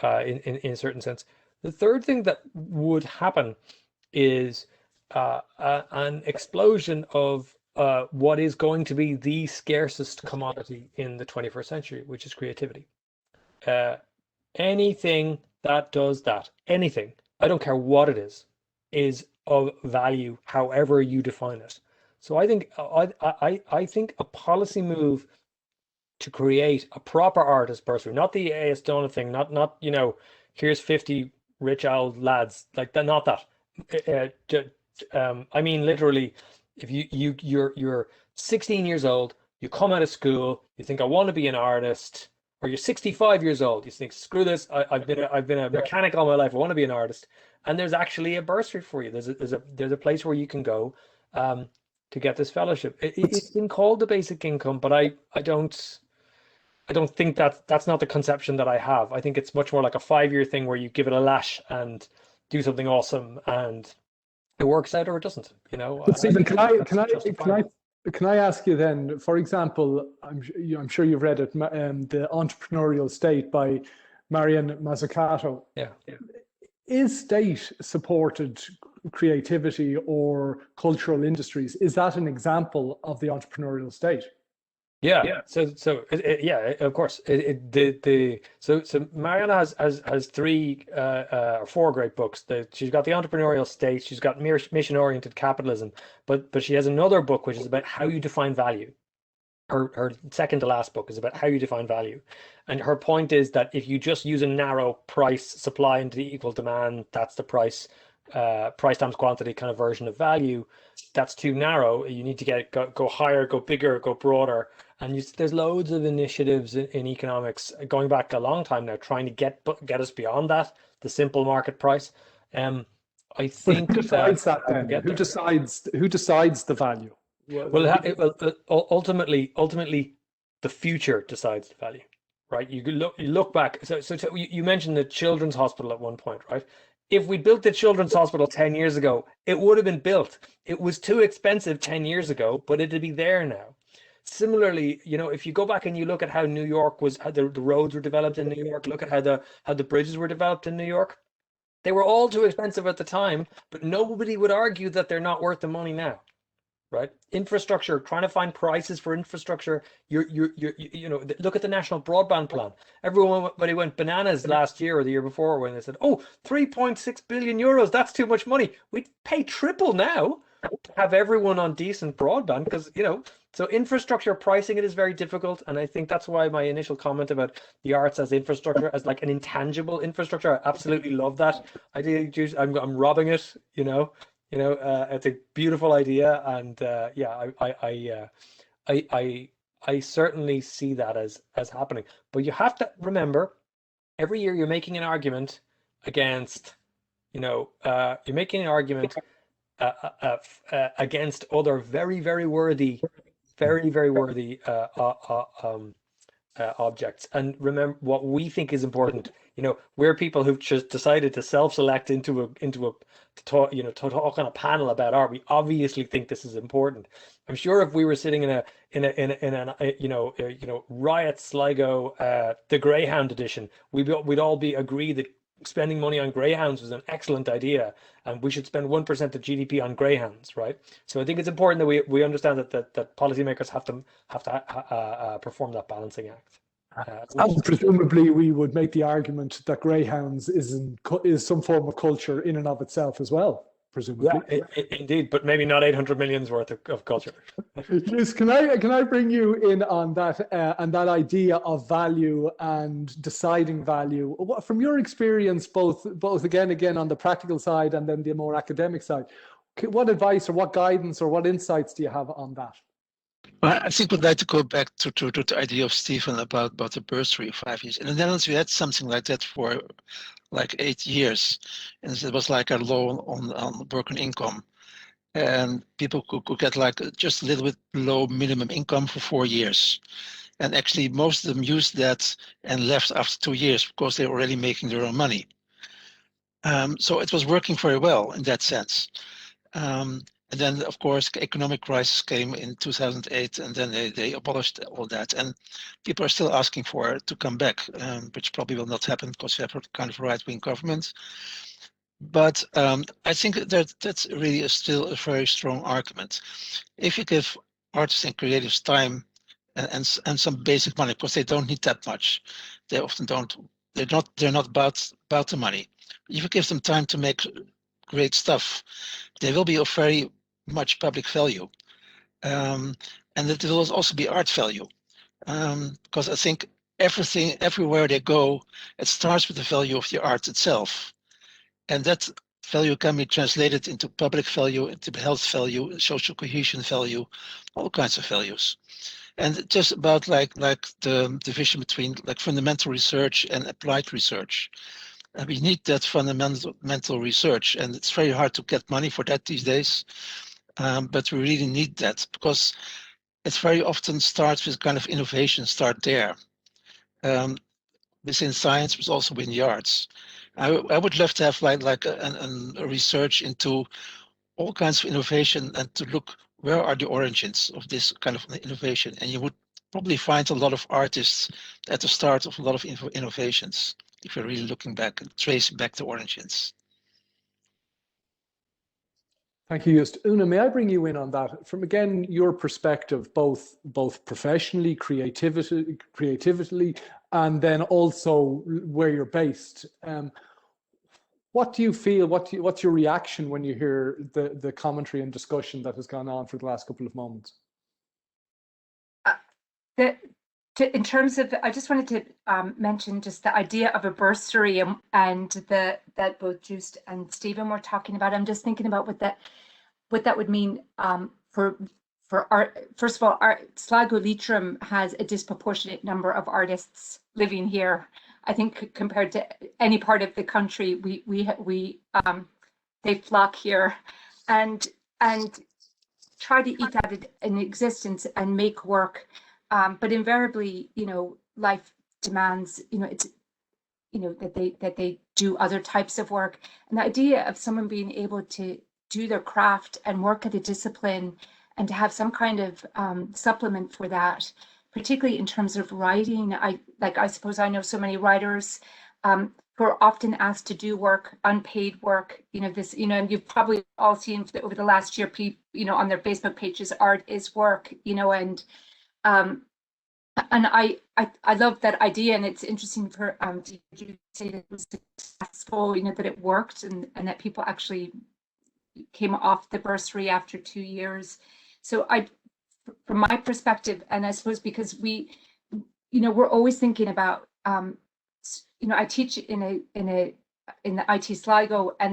in a certain sense. The third thing that would happen is an explosion of what is going to be the scarcest commodity in the 21st century, which is creativity. Anything that does that, anything, I don't care what it is of value, however you define it. So I think I think a policy move to create a proper artist bursary, not the A.S. Donagh thing, not you know, here's 50 rich old lads, like that, not that. I mean, literally, if you're 16 years old, you come out of school, you think I want to be an artist, or you're 65 years old, you think, screw this, I've been a mechanic all my life, I want to be an artist, and there's actually a bursary for you. There's a place where you can go to get this fellowship. It's been called the basic income, but I don't think that's not the conception that I have. I think it's much more like a 5-year thing where you give it a lash and do something awesome, and it works out or it doesn't. You know. But Stephen, can I ask you then? For example, I'm sure you've read it, The Entrepreneurial State by Marian Mazzucato. Yeah. Is state-supported creativity or cultural industries, is that an example of the entrepreneurial state? Yeah. So yeah, of course. So Mariana has 3 or 4 great books. She's got The Entrepreneurial State, she's got Mission-Oriented Capitalism, but she has another book which is about how you define value. Her second to last book is about how you define value. And her point is that if you just use a narrow price, supply into the equal demand, that's the price times quantity kind of version of value, that's too narrow. You need to go higher, go bigger, go broader. And there's loads of initiatives in economics going back a long time now, trying to get us beyond that, the simple market price. I think who decides that then? Who decides the value? Well, ultimately, the future decides the value, right? You look back. So you mentioned the children's hospital at one point, right? If we built the children's hospital 10 years ago, it would have been built. It was too expensive 10 years ago, but it'd be there now. Similarly, you know, if you go back and you look at how New York was, how the roads were developed in New York, look at how the bridges were developed in New York. They were all too expensive at the time, but nobody would argue that they're not worth the money now. right? Infrastructure, trying to find prices for infrastructure. You know, look at the national broadband plan. Everybody went bananas last year or the year before when they said, oh, 3.6 billion euros, that's too much money. We'd pay triple now to have everyone on decent broadband, because, you know, so infrastructure pricing it is very difficult. And I think that's why my initial comment about the arts as infrastructure, as like an intangible infrastructure, I absolutely love that. I'm robbing it, you know. It's a beautiful idea, and yeah, I certainly see that as happening. But you have to remember, every year you're making an argument against, you're making an argument against other very, very worthy, objects. And remember what we think is important. You know, we're people who've just decided to self-select into a to talk on a panel about art. We obviously think this is important. I'm sure if we were sitting in a Riot Sligo the Greyhound edition, we'd all be agreed that spending money on greyhounds was an excellent idea, and we should spend 1% of GDP on greyhounds, right? So I think it's important that we understand that policymakers have to perform that balancing act. And presumably, we would make the argument that greyhounds is some form of culture in and of itself as well. Presumably, yeah, indeed, but maybe not 800 million's worth of culture. Yes, can I bring you in on that and that idea of value and deciding value from your experience, both again on the practical side and then the more academic side? What advice or what guidance or what insights do you have on that? Well, I think we'd like to go back to the idea of Stephen about the bursary of 5 years. In the Netherlands, we had something like that for like 8 years, and it was like a loan on working income, and people could get like just a little bit below minimum income for 4 years. And actually, most of them used that and left after 2 years because they were already making their own money. So it was working very well in that sense. And then, of course, economic crisis came in 2008, and then they abolished all that. And people are still asking for it to come back, which probably will not happen because we have a kind of right-wing government. But I think that's really still a very strong argument. If you give artists and creatives time and some basic money, because they don't need that much, they often don't. They're not about the money. If you give them time to make great stuff, they will be of very much public value, and it will also be art value, because I think everywhere they go, it starts with the value of the art itself, and that value can be translated into public value, into health value, social cohesion value, all kinds of values. And just about like the division between like fundamental research and applied research. We need that fundamental research, and it's very hard to get money for that these days. But we really need that because it very often starts with kind of innovation, start there. Within science, but also in the arts. I would love to have like a research into all kinds of innovation and to look where are the origins of this kind of innovation. And you would probably find a lot of artists at the start of a lot of innovations if you're really looking back and tracing back the origins. Thank you, Just. Una, may I bring you in on that from again your perspective, both professionally, creatively, and then also where you're based. What do you feel? What's your reaction when you hear the commentary and discussion that has gone on for the last couple of moments? In terms of, I just wanted to mention just the idea of a bursary and that both Just and Stephen were talking about. I'm just thinking about what that would mean for art. First of all, Sligo Leitrim has a disproportionate number of artists living here. I think compared to any part of the country, they flock here and try to eke out an existence and make work. But invariably, life demands, that they do other types of work. And the idea of someone being able to do their craft and work at a discipline and to have some kind of supplement for that, particularly in terms of writing. I suppose I know so many writers who are often asked to do work, unpaid work, this, and you've probably all seen over the last year, on their Facebook pages, art is work, and I love that idea, and it's interesting for you say that it was successful, that it worked, and that people actually came off the bursary after 2 years. So from my perspective, and I suppose because we're always thinking about, I teach in the IT Sligo, and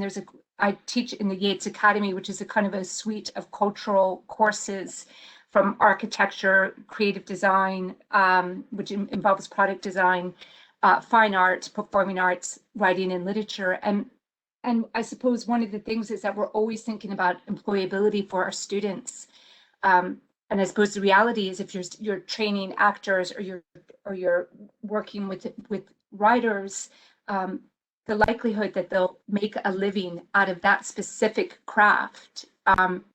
I teach in the Yates Academy, which is a kind of a suite of cultural courses from architecture, creative design, which involves product design, fine art, performing arts, writing, and literature. And I suppose one of the things is that we're always thinking about employability for our students. And I suppose the reality is, if you're training actors or you're working with writers, the likelihood that they'll make a living out of that specific craft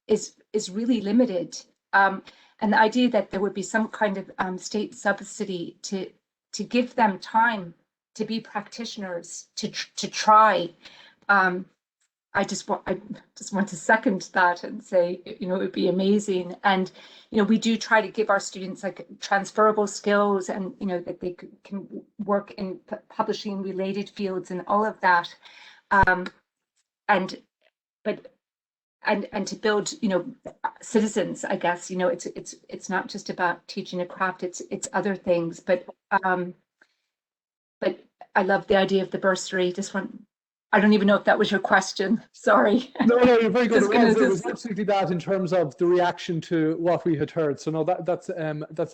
is really limited. And the idea that there would be some kind of state subsidy to give them time to be practitioners, to try. I just want to second that and say, it would be amazing. And, we do try to give our students like transferable skills, and, that they can work in publishing related fields and all of that. And to build, citizens, I guess, it's not just about teaching a craft, it's other things. But I love the idea of the bursary. I don't even know if that was your question. Sorry. No, you're very good. It was absolutely that in terms of the reaction to what we had heard. So no, that's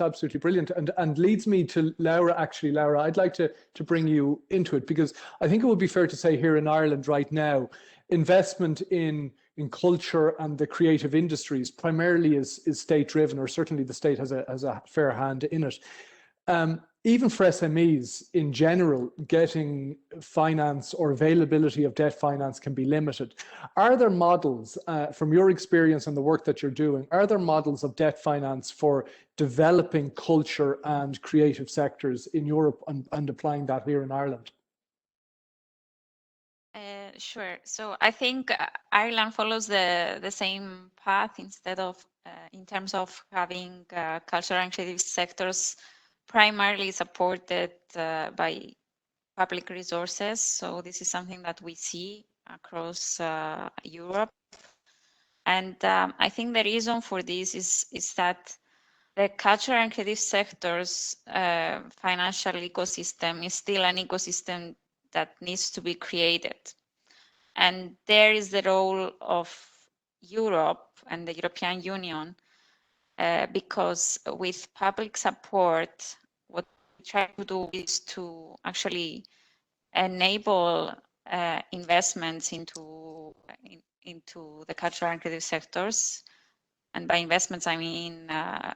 absolutely brilliant, and leads me to Laura. Actually, Laura, I'd like to bring you into it, because I think it would be fair to say here in Ireland right now, investment in culture and the creative industries primarily is state driven, or certainly the state has a fair hand in it. Even for SMEs in general, getting finance or availability of debt finance can be limited. Are there models, from your experience and the work that you're doing, are there models of debt finance for developing culture and creative sectors in Europe and applying that here in Ireland? Sure. So I think Ireland follows the same path, instead of in terms of having cultural and creative sectors primarily supported by public resources. So this is something that we see across Europe. And I think the reason for this is that the cultural and creative sectors financial ecosystem is still an ecosystem that needs to be created. And there is the role of Europe and the European Union, because with public support, what we try to do is to actually enable investments into the cultural and creative sectors. And by investments, I mean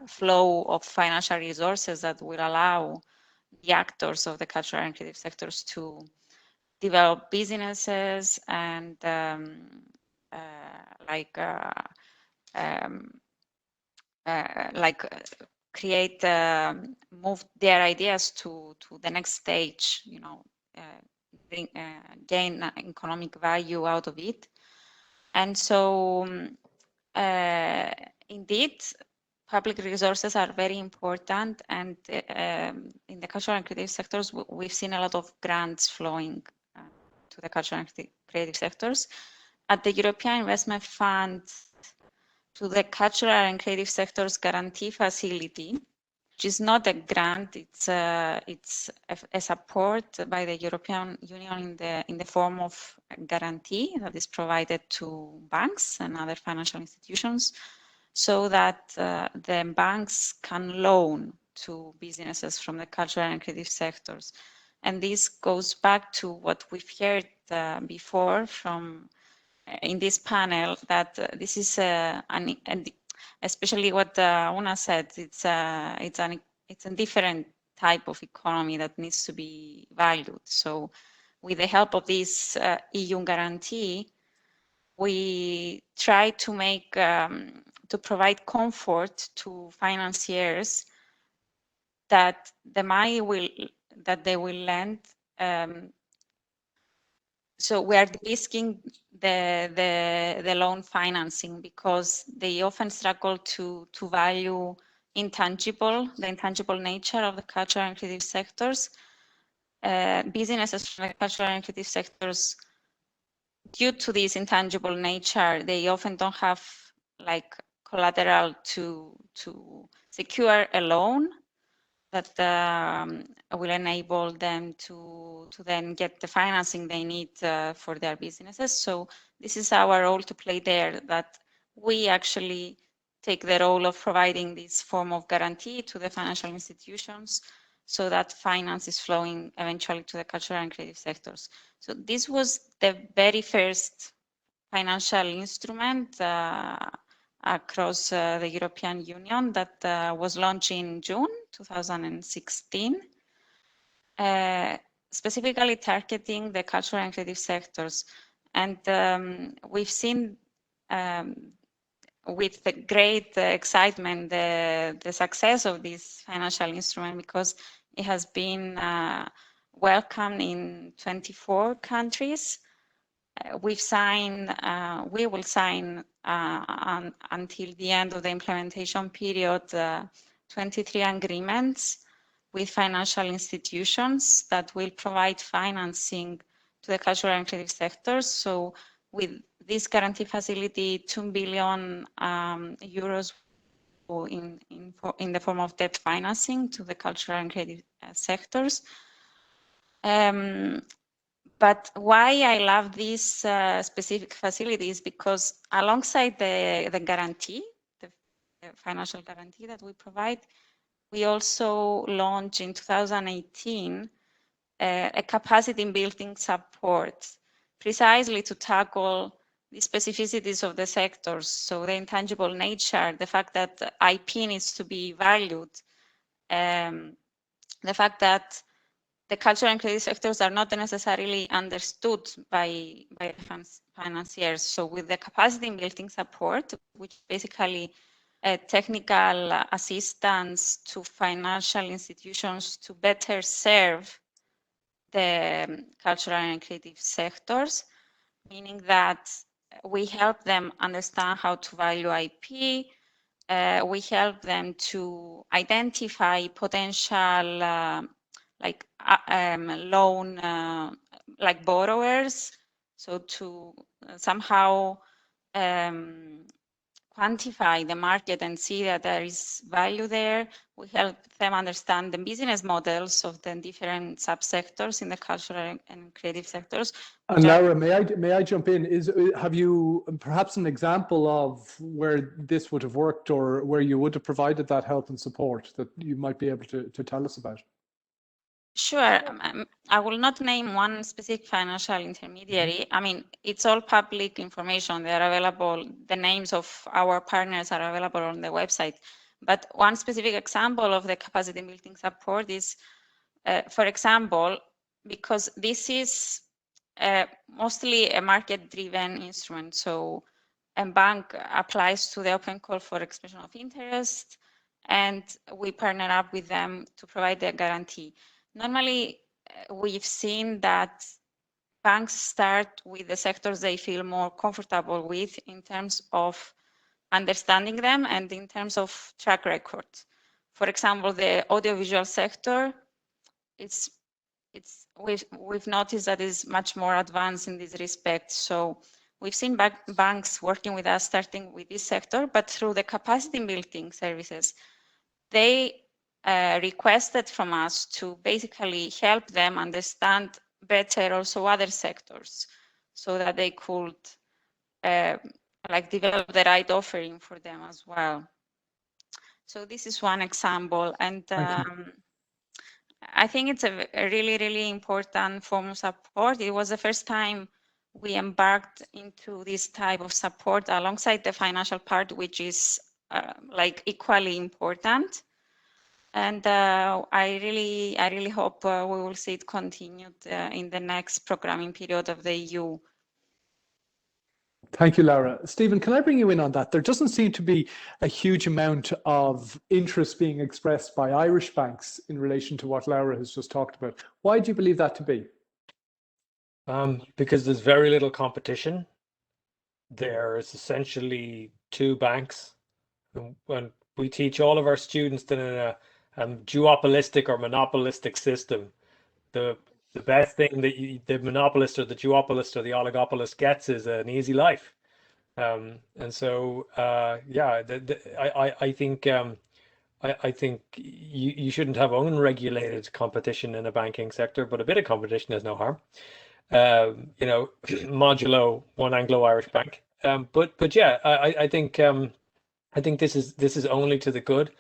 flow of financial resources that will allow the actors of the cultural and creative sectors to develop businesses and create, move their ideas to the next stage, gain economic value out of it. And so indeed, public resources are very important, and in the cultural and creative sectors, we've seen a lot of grants flowing to the cultural and creative sectors. At the European Investment Fund, to the cultural and creative sectors guarantee facility, which is not a grant, it's a support by the European Union in the form of a guarantee that is provided to banks and other financial institutions, so that the banks can loan to businesses from the cultural and creative sectors. And this goes back to what we've heard before from in this panel, that this is especially what Una said, it's a different type of economy that needs to be valued. So with the help of this EU guarantee, we try to make to provide comfort to financiers that the money that they will lend So we are de-risking the loan financing because they often struggle to value the intangible nature of the cultural and creative sectors. Businesses from the cultural and creative sectors, due to this intangible nature, they often don't have like collateral to secure a loan that will enable them to then get the financing they need for their businesses. So this is our role to play there, that we actually take the role of providing this form of guarantee to the financial institutions so that finance is flowing eventually to the cultural and creative sectors. So this was the very first financial instrument across the European Union that was launched in June 2016, specifically targeting the cultural and creative sectors. And we've seen with the great excitement the success of this financial instrument, because it has been welcomed in 24 countries. We will sign until the end of the implementation period 23 agreements with financial institutions that will provide financing to the cultural and creative sectors. So with this guarantee facility, 2 billion euros in the form of debt financing to the cultural and creative sectors. But why I love these specific facilities, because alongside the guarantee, the financial guarantee that we provide, we also launched in 2018 a capacity building support, precisely to tackle the specificities of the sectors. So the intangible nature, the fact that IP needs to be valued, the fact that the cultural and creative sectors are not necessarily understood by financiers. So with the capacity building support, which basically technical assistance to financial institutions to better serve the cultural and creative sectors, meaning that we help them understand how to value IP, we help them to identify potential loan like borrowers, so to somehow quantify the market and see that there is value there. We help them understand the business models of the different subsectors in the cultural and creative sectors. And Laura, may I jump in? Have you perhaps an example of where this would have worked, or where you would have provided that help and support that you might be able to tell us about? Sure. I will not name one specific financial intermediary. I mean, it's all public information. They are available. The names of our partners are available on the website. But one specific example of the capacity building support is, for example, because this is mostly a market-driven instrument. So a bank applies to the open call for expression of interest, and we partner up with them to provide the guarantee. Normally, we've seen that banks start with the sectors they feel more comfortable with in terms of understanding them and in terms of track record. For example, the audiovisual sector, we've noticed that is much more advanced in this respect. So we've seen banks working with us starting with this sector, but through the capacity building services, they requested from us to basically help them understand better also other sectors, so that they could develop the right offering for them as well. So this is one example, and I think it's a really, really important form of support. It was the first time we embarked into this type of support alongside the financial part, which is equally important. And I really hope we will see it continued in the next programming period of the EU. Thank you, Laura. Stephen, can I bring you in on that? There doesn't seem to be a huge amount of interest being expressed by Irish banks in relation to what Laura has just talked about. Why do you believe that to be? Because there's very little competition. There's essentially two banks. When we teach all of our students that in a duopolistic or monopolistic system, the best thing that the monopolist or the duopolist or the oligopolist gets is an easy life. And so yeah, I think I think you shouldn't have unregulated competition in a banking sector, but a bit of competition is no harm. You know, modulo one Anglo-Irish bank. But yeah, I think this is only to the good.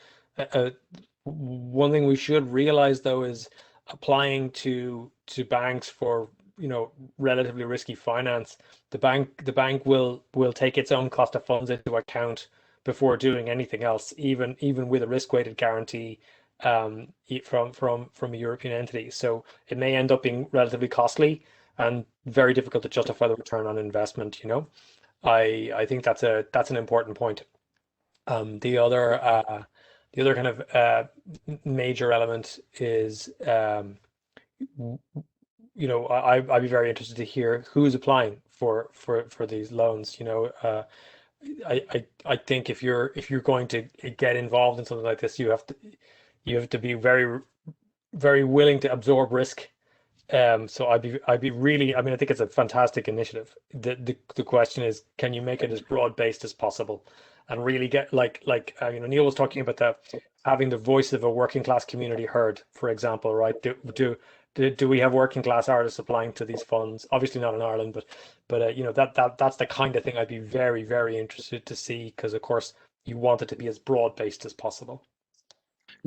One thing we should realize though is applying to banks for, you know, relatively risky finance, the bank will take its own cost of funds into account before doing anything else, even with a risk-weighted guarantee from a European entity. So it may end up being relatively costly and very difficult to justify the return on investment, you know. I think that's an important point. The other kind of major element is you know, I'd be very interested to hear who's applying for these loans. You know, I think if you're going to get involved in something like this, you have to be very willing to absorb risk. So I'd be really, I mean, I think it's a fantastic initiative. The question is, can you make it as broad based as possible, and really get like you know, Neil was talking about having the voice of a working class community heard, for example, right? Do we have working class artists applying to these funds? Obviously not in Ireland, but you know, that's the kind of thing I'd be very interested to see, because of course you want it to be as broad based as possible.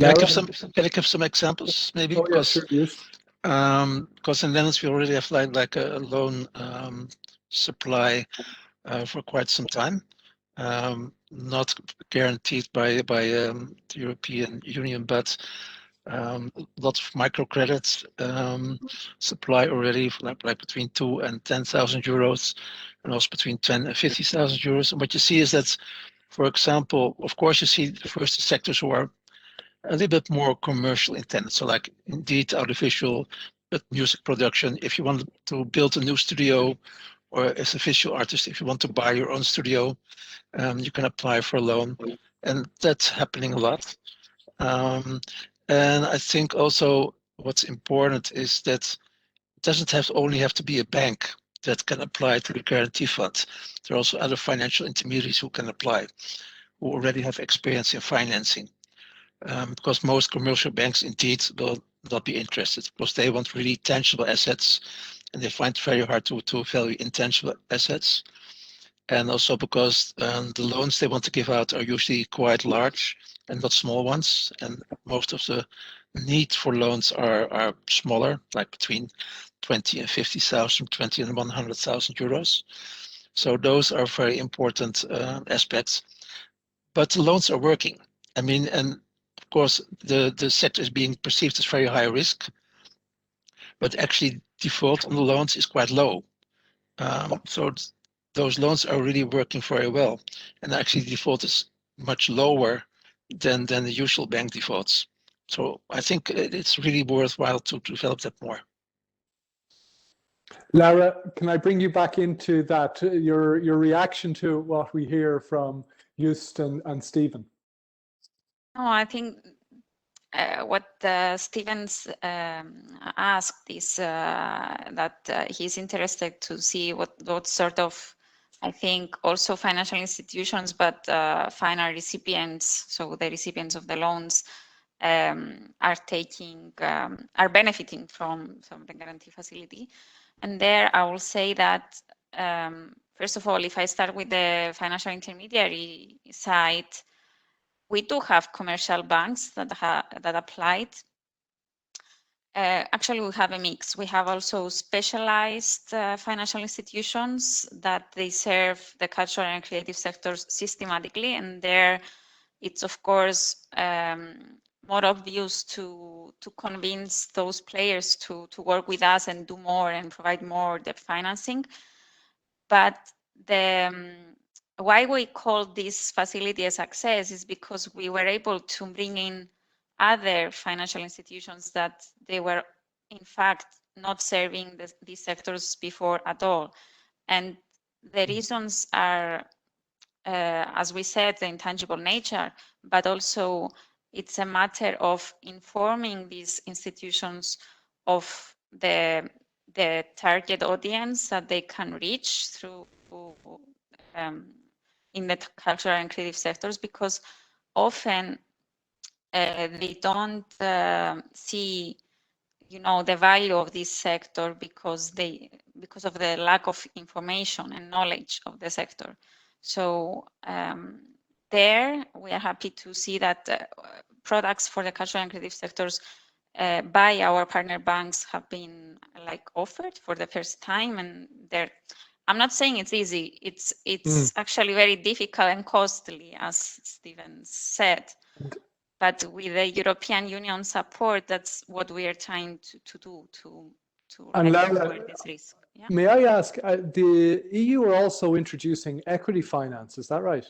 Can I give some examples maybe? Oh, yeah, sure, yes. Because in Netherlands we already have like a loan supply for quite some time, not guaranteed by the European Union, but lots of microcredits supply already, like between 2 and 10,000 euros, and also between 10 and 50,000 euros. And what you see is that, for example, of course, you see the first sectors who are a little bit more commercial intended. So like indeed audiovisual, but music production. If you want to build a new studio, or as a visual artist, if you want to buy your own studio, you can apply for a loan, and that's happening a lot. And I think also what's important is that it doesn't only have to be a bank that can apply to the guarantee fund. There are also other financial intermediaries who can apply, who already have experience in financing. Because most commercial banks indeed will not be interested, because they want really tangible assets, and they find it very hard to value intangible assets. And also because the loans they want to give out are usually quite large and not small ones. And most of the need for loans are smaller, like between 20 and 50,000, 20 and 100,000 euros. So those are very important aspects. But the loans are working. I mean, and of course, the sector is being perceived as very high risk, but actually default on the loans is quite low. So those loans are really working very well, and actually default is much lower than the usual bank defaults. So I think it's really worthwhile to develop that more. Lara, can I bring you back into that? Your reaction to what we hear from Just and Stephen? No, I think what Stevens asked is that he's interested to see what sort of, I think, also financial institutions, but final recipients, so the recipients of the loans, are benefiting from the guarantee facility. And there I will say that, first of all, if I start with the financial intermediary side, we do have commercial banks that applied. Actually, we have a mix. We have also specialized financial institutions that they serve the cultural and creative sectors systematically, and there it's of course more obvious to convince those players to work with us and do more and provide more debt financing. But why we call this facility a success is because we were able to bring in other financial institutions that they were in fact not serving these sectors before at all. And the reasons are, as we said, the intangible nature, but also it's a matter of informing these institutions of the target audience that they can reach through in the cultural and creative sectors, because often they don't see, you know, the value of this sector because of the lack of information and knowledge of the sector. So there we are happy to see that products for the cultural and creative sectors by our partner banks have been offered for the first time, and I'm not saying it's easy. It's actually very difficult and costly, as Stephen said. But with the European Union support, that's what we are trying to do to avoid this risk. Yeah? May I ask, the EU are also introducing equity finance, is that right?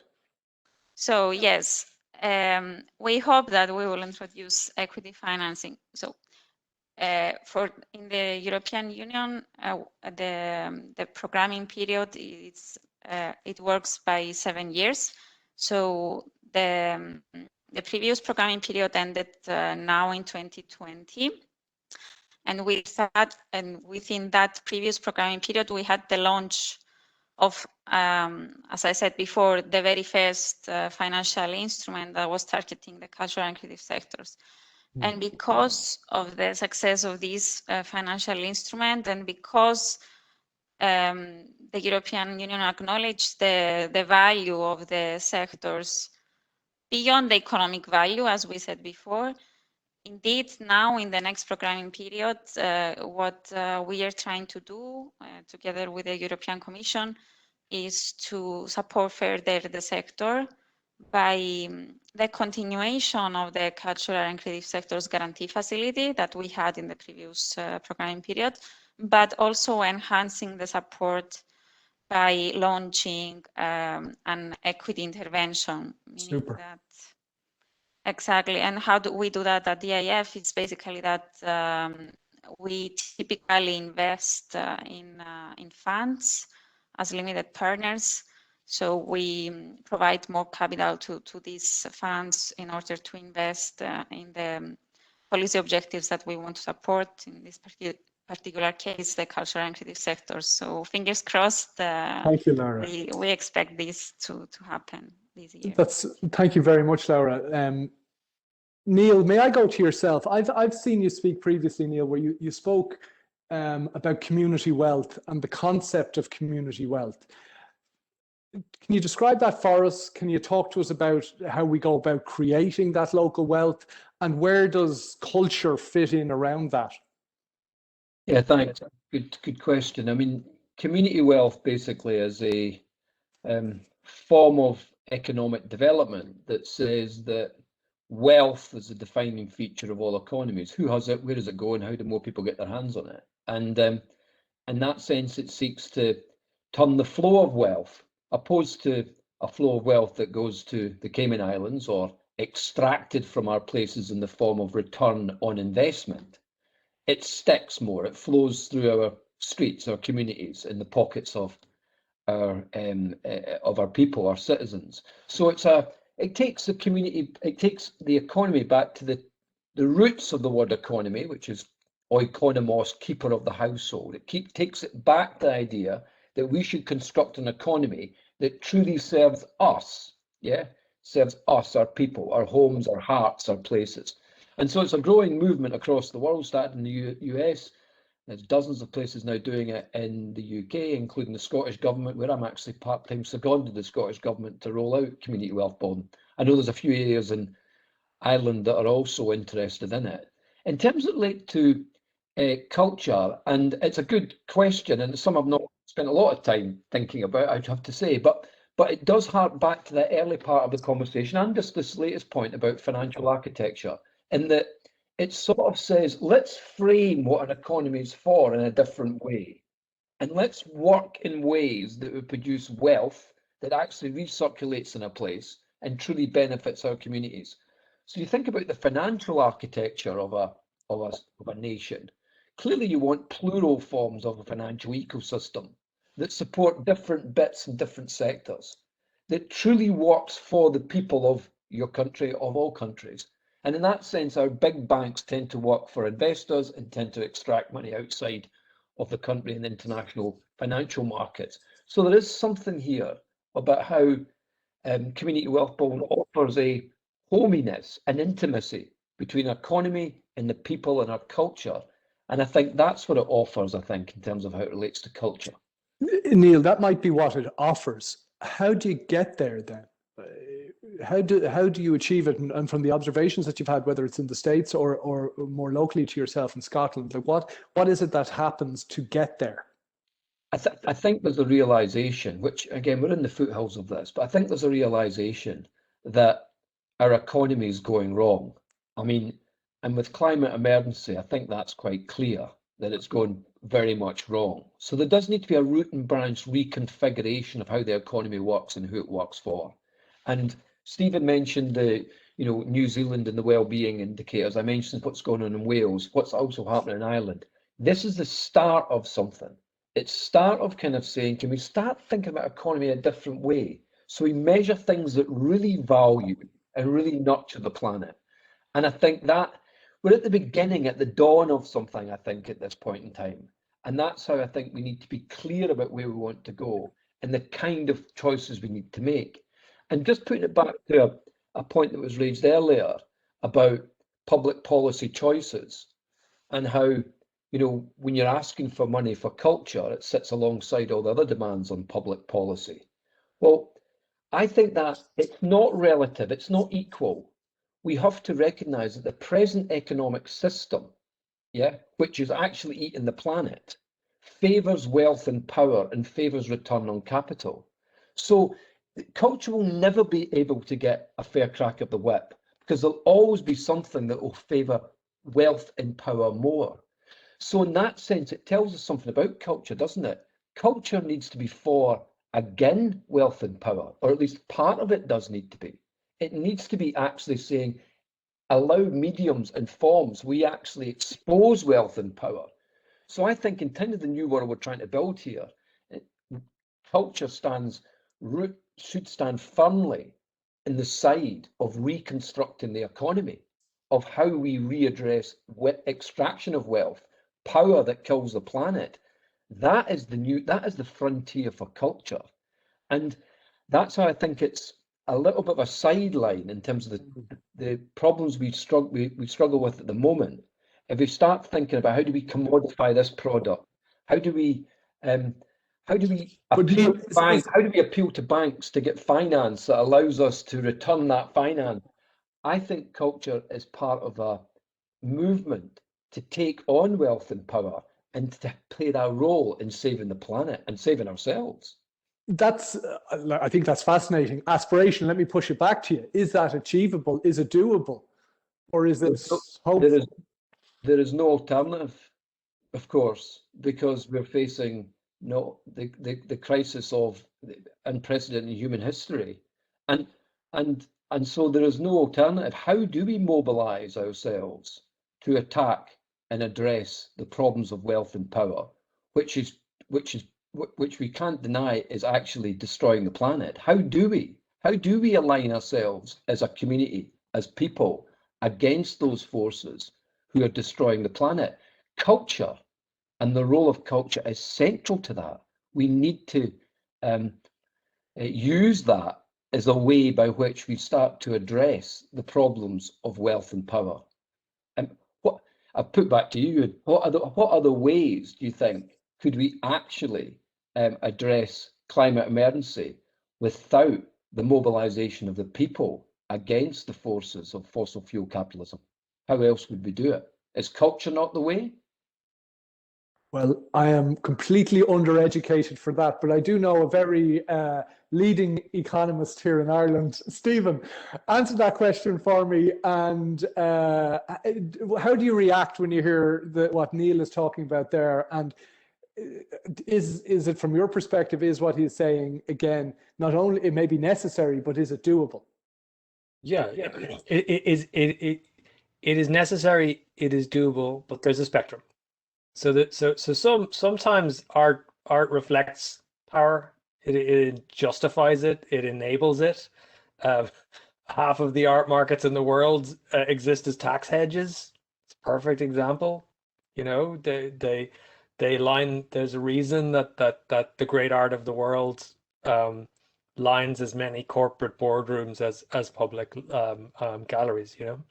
So yes, we hope that we will introduce equity financing. So in the European Union, the programming period it works by 7 years. So the previous programming period ended now in 2020, and within that previous programming period, we had the launch of, as I said before, the very first financial instrument that was targeting the cultural and creative sectors. And because of the success of this financial instrument, and because the European Union acknowledged the value of the sectors beyond the economic value, as we said before, indeed, now in the next programming period, what we are trying to do together with the European Commission is to support further the sector by the continuation of the cultural and creative sectors guarantee facility that we had in the previous programming period, but also enhancing the support by launching an equity intervention. Super. That, exactly. And how do we do that at DIF? It's basically that we typically invest in funds as limited partners. So we provide more capital to these funds in order to invest in the policy objectives that we want to support, in this particular case, the cultural and creative sectors. So fingers crossed. Thank you, Laura. We expect this to happen this year. Thank you very much, Laura. Neil, may I go to yourself? I've seen you speak previously, Neil, where you spoke about community wealth and the concept of community wealth. Can you describe that for us? Can you talk to us about how we go about creating that local wealth, and where does culture fit in around that? Yeah, thanks. Good question. I mean, community wealth basically is a form of economic development that says that wealth is a defining feature of all economies. Who has it? Where does it go? And how do more people get their hands on it? And in that sense, it seeks to turn the flow of wealth, opposed to a flow of wealth that goes to the Cayman Islands or extracted from our places in the form of return on investment. It sticks more. It flows through our streets, our communities, in the pockets of our people, our citizens. So it takes the community, it takes the economy back to the roots of the word economy, which is oikonomos, keeper of the household. It takes it back to the idea that we should construct an economy that truly serves us, serves us, our people, our homes, our hearts, our places. And so it's a growing movement across the world, started in the US. There's dozens of places now doing it in the UK, including the Scottish Government, where I'm actually part-time seconded to the Scottish Government to roll out community wealth bond. I know there's a few areas in Ireland that are also interested in it. In terms of relate to culture, and it's a good question, and it's some I've not spent a lot of time thinking about, I'd have to say, but it does hark back to the early part of the conversation and just this latest point about financial architecture, in that it sort of says, let's frame what an economy is for in a different way. And let's work in ways that would produce wealth that actually recirculates in a place and truly benefits our communities. So you think about the financial architecture of a nation. Clearly, you want plural forms of a financial ecosystem that support different bits and different sectors, that truly works for the people of your country, of all countries. And in that sense, our big banks tend to work for investors and tend to extract money outside of the country in international financial markets. So there is something here about how community wealth building offers a hominess, an intimacy between our economy and the people and our culture. And I think that's what it offers, I think, in terms of how it relates to culture. Neil, that might be what it offers. How do you get there then? How do you achieve it? And from the observations that you've had, whether it's in the States or more locally to yourself in Scotland, like what is it that happens to get there? I think there's a realization, which again, we're in the foothills of this, but I think there's a realization that our economy is going wrong. I mean, and with climate emergency, I think that's quite clear that it's going very much wrong. So there does need to be a root and branch reconfiguration of how the economy works and who it works for. And Stephen mentioned the, New Zealand and the well-being indicators. I mentioned what's going on in Wales, what's also happening in Ireland. This is the start of something. It's start of kind of saying, can we start thinking about economy in a different way? So we measure things that really value and really nurture the planet. And I think that we're at the beginning, at the dawn of something, I think, at this point in time. And that's how I think we need to be clear about where we want to go and the kind of choices we need to make. And just putting it back to a point that was raised earlier about public policy choices and how, when you're asking for money for culture, it sits alongside all the other demands on public policy. Well, I think that it's not relative, it's not equal. We have to recognize that the present economic system, which is actually eating the planet, favors wealth and power and favors return on capital. So culture will never be able to get a fair crack of the whip because there'll always be something that will favor wealth and power more. So in that sense, it tells us something about culture, doesn't it? Culture needs to be for, again, wealth and power, or at least part of it does need to be. It needs to be actually saying, allow mediums and forms, we actually expose wealth and power. So I think in terms of the new world we're trying to build here, culture should stand firmly in the side of reconstructing the economy, of how we readdress extraction of wealth, power that kills the planet. That is the frontier for culture. And that's how I think it's a little bit of a sideline in terms of the problems we struggle with at the moment. If we start thinking about how do we commodify this product, how do we appeal to banks to get finance that allows us to return that finance? I think culture is part of a movement to take on wealth and power and to play that role in saving the planet and saving ourselves. I think that's fascinating. Aspiration, let me push it back to you. Is that achievable? Is it doable? Or is it hopeful? There is no alternative, of course, because we're facing the crisis of unprecedented human history. And so there is no alternative. How do we mobilize ourselves to attack and address the problems of wealth and power, which we can't deny is actually destroying the planet? How do we align ourselves as a community, as people, against those forces who are destroying the planet? Culture and the role of culture is central to that. We need to use that as a way by which we start to address the problems of wealth and power. And what I put back to you, what other ways do you think could we actually address climate emergency without the mobilization of the people against the forces of fossil fuel capitalism? How else would we do it? Is culture not the way? Well, I am completely undereducated for that, but I do know a very leading economist here in Ireland. Stephen, answer that question for me. And how do you react when you hear what Neil is talking about there? And is it, from your perspective, is what he's saying, again, not only it may be necessary, but is it doable? Yeah, it is necessary, it is doable, but there's a spectrum. Sometimes art reflects power. It justifies it. It enables it. Uh, Half of the art markets in the world exist as tax hedges. It's a perfect example. You know, they line. There's a reason that the great art of the world lines as many corporate boardrooms as public galleries. You know,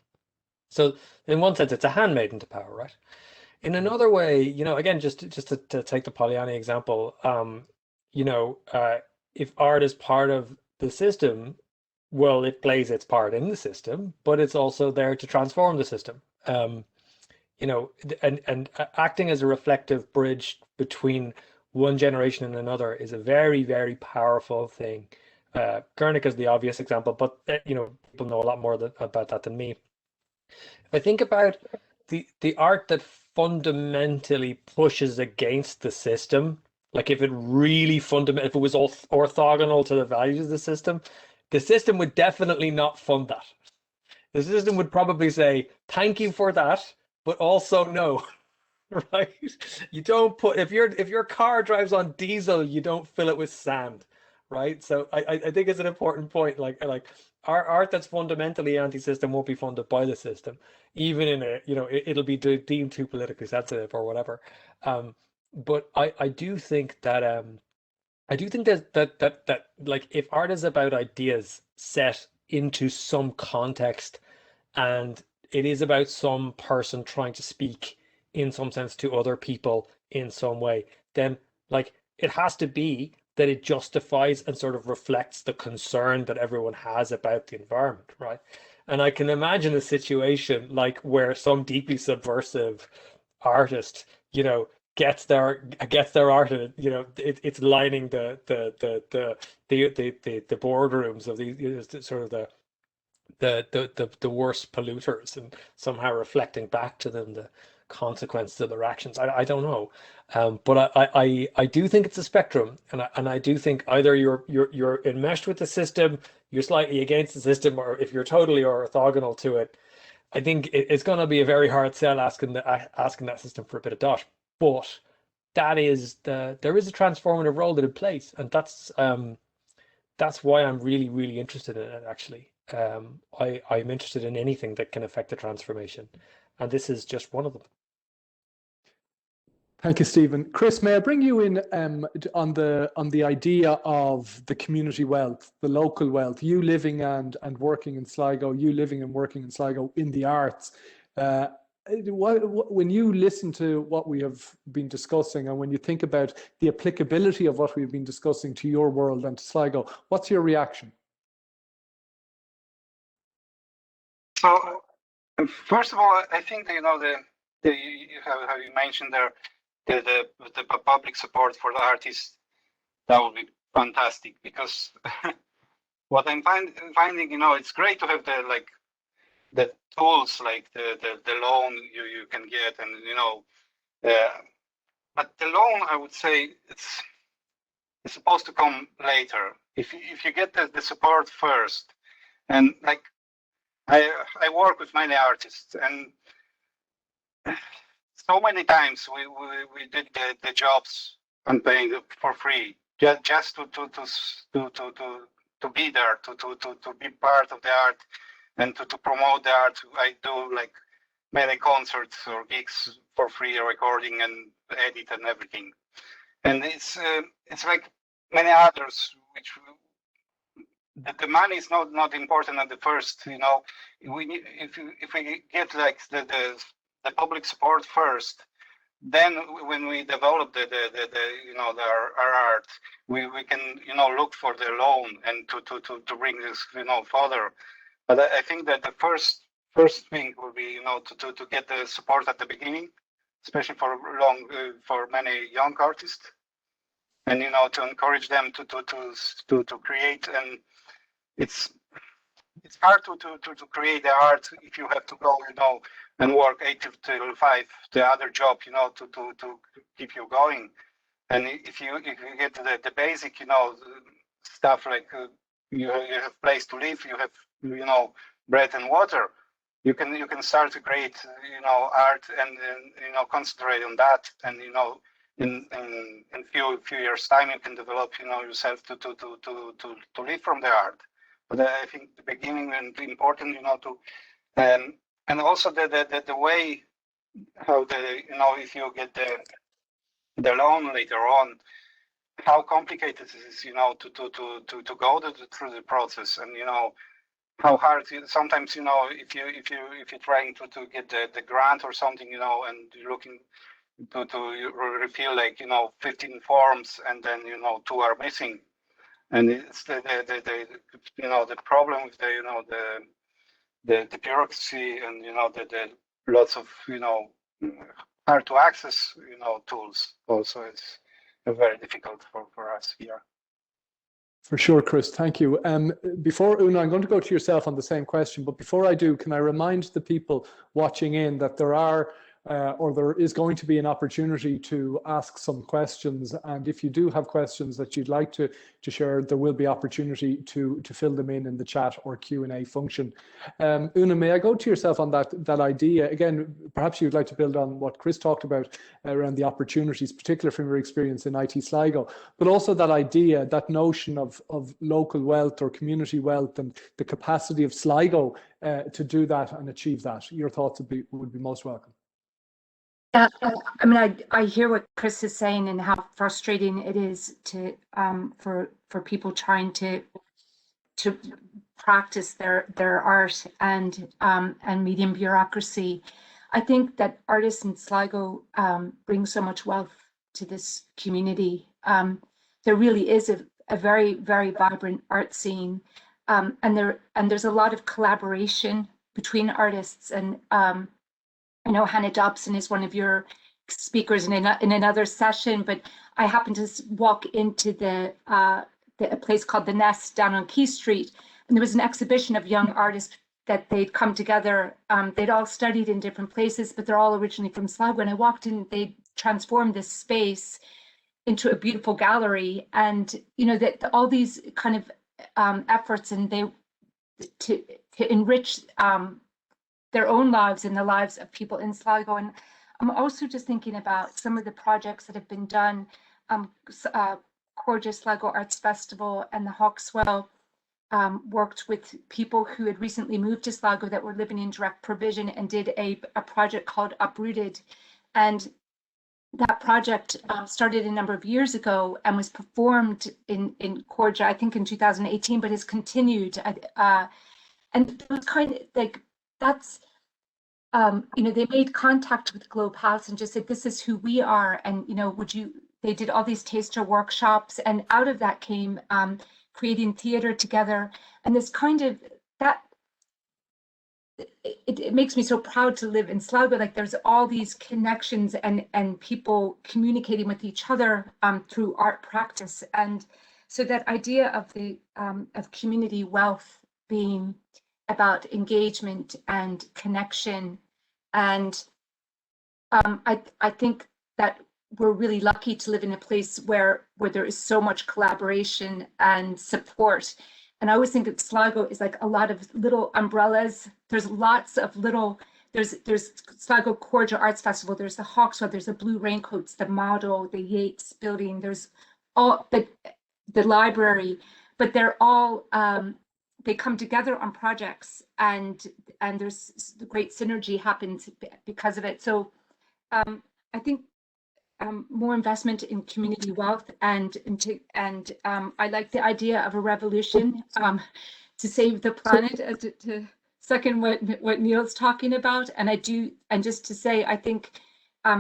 so in one sense, it's a handmaiden to power, right? In another way, you know, again, just to take the Pollyanna example, you know, if art is part of the system, well, it plays its part in the system, but it's also there to transform the system. You know, and acting as a reflective bridge between one generation and another is a very, very powerful thing. Guernica is the obvious example, but you know, people know a lot more about that than me. If I think about the art that fundamentally pushes against the system, like if it really if it was all orthogonal to the values of the system would definitely not fund that. The system would probably say, thank you for that, but also no. Right? You don't put if your car drives on diesel, you don't fill it with sand, right? So I think it's an important point. Like our art that's fundamentally anti-system won't be funded by the system, even in a you know it'll be deemed too politically sensitive or whatever. But I do think that I do think that like if art is about ideas set into some context and it is about some person trying to speak in some sense to other people in some way, then like it has to be that it justifies and sort of reflects the concern that everyone has about the environment, right? And I can imagine a situation like where some deeply subversive artist, you know, gets their art and you know it's lining the boardrooms of these you know, sort of the worst polluters and somehow reflecting back to them the consequences of their actions. I don't know, but I do think it's a spectrum, and I do think either you're enmeshed with the system, you're slightly against the system, or if you're totally orthogonal to it, I think it's going to be a very hard sell asking that system for a bit of dot. But there is a transformative role that it plays, and that's why I'm really interested in it actually. I'm interested in anything that can affect the transformation, and this is just one of them. Thank you, Stephen. Chris, may I bring you in on the idea of the community wealth, the local wealth, you living and working in Sligo, you living and working in Sligo in the arts. When you listen to what we have been discussing and when you think about the applicability of what we've been discussing to your world and to Sligo, what's your reaction? So, first of all, I think you know how you mentioned there the public support for the artists, that would be fantastic, because what I'm finding, you know, it's great to have the tools like the loan you can get, and you know, but the loan, I would say it's supposed to come later. If you get the support first, and like I work with many artists, and so many times we did the jobs and paying for free just to be there, to be part of the art and to promote the art. I do like many concerts or gigs for free, recording and edit and everything. And it's like many others, which the money is not important at the first. You know, if we get like the public support first, then when we develop the you know our art, we can you know look for the loan and to bring this you know further. But I think that the first thing will be you know to get the support at the beginning, especially for many young artists, and you know to encourage them to create. And it's hard to create the art if you have to go you know and work 8 to 5 the other job you know to keep you going. And if you get the basic you know stuff like you have place to live, you have you know bread and water, you can start to create art and concentrate on that, and in few years time you can develop yourself to live from the art. But I think the beginning is important, to and also the way how if you get the loan later on, how complicated it is to go through the process, and how hard sometimes if you're trying to get the grant or something, and you're looking to refill like 15 forms, and then 2 are missing, and it's the problem with the bureaucracy, and the lots of hard to access tools also is very difficult for us here. For sure, Chris, thank you. Before Una, I'm going to go to yourself on the same question, but before I do, can I remind the people watching in that there are there is going to be an opportunity to ask some questions, and if you do have questions that you'd like to share, there will be opportunity to fill them in the chat or Q&A function. Una, may I go to yourself on that idea again? Perhaps you'd like to build on what Chris talked about around the opportunities, particularly from your experience in IT Sligo, but also that idea, that notion of local wealth or community wealth, and the capacity of Sligo to do that and achieve that. Your thoughts would be most welcome. Yeah, I mean, I hear what Chris is saying and how frustrating it is to for people trying to practice their art and medium bureaucracy. I think that artists in Sligo bring so much wealth to this community. There really is a very, very vibrant art scene, and there's a lot of collaboration between artists, and I know Hannah Dobson is one of your speakers in another session, but I happened to walk into a place called The Nest down on Key Street, and there was an exhibition of young artists that they'd come together. They'd all studied in different places, but they're all originally from Sligo. And I walked in, they transformed this space into a beautiful gallery, and that all these kind of efforts, and they to enrich their own lives and the lives of people in Sligo. And I'm also just thinking about some of the projects that have been done. Corja Sligo Arts Festival and the Hawkswell worked with people who had recently moved to Sligo that were living in direct provision, and did a project called Uprooted. And that project started a number of years ago and was performed in Corja, I think in 2018, but has continued. And it was kind of like, that's, they made contact with Globe House and just said, this is who we are. And, they did all these taster workshops, and out of that came creating theater together. And this kind of, it makes me so proud to live in Sligo. Like, there's all these connections and people communicating with each other through art practice. And so that idea of community wealth being about engagement and connection, and I think that we're really lucky to live in a place where there is so much collaboration and support. And I always think that Sligo is like a lot of little umbrellas. There's lots of little, there's Sligo Corja Arts Festival, there's the Hawkswell, there's the Blue Raincoats, the Model, the Yates building, there's all the library, but they're all, they come together on projects, and there's the great synergy happens because of it. So I think more investment in community wealth, and I like the idea of a revolution to save the planet, to second what Neil's talking about. And just to say, I think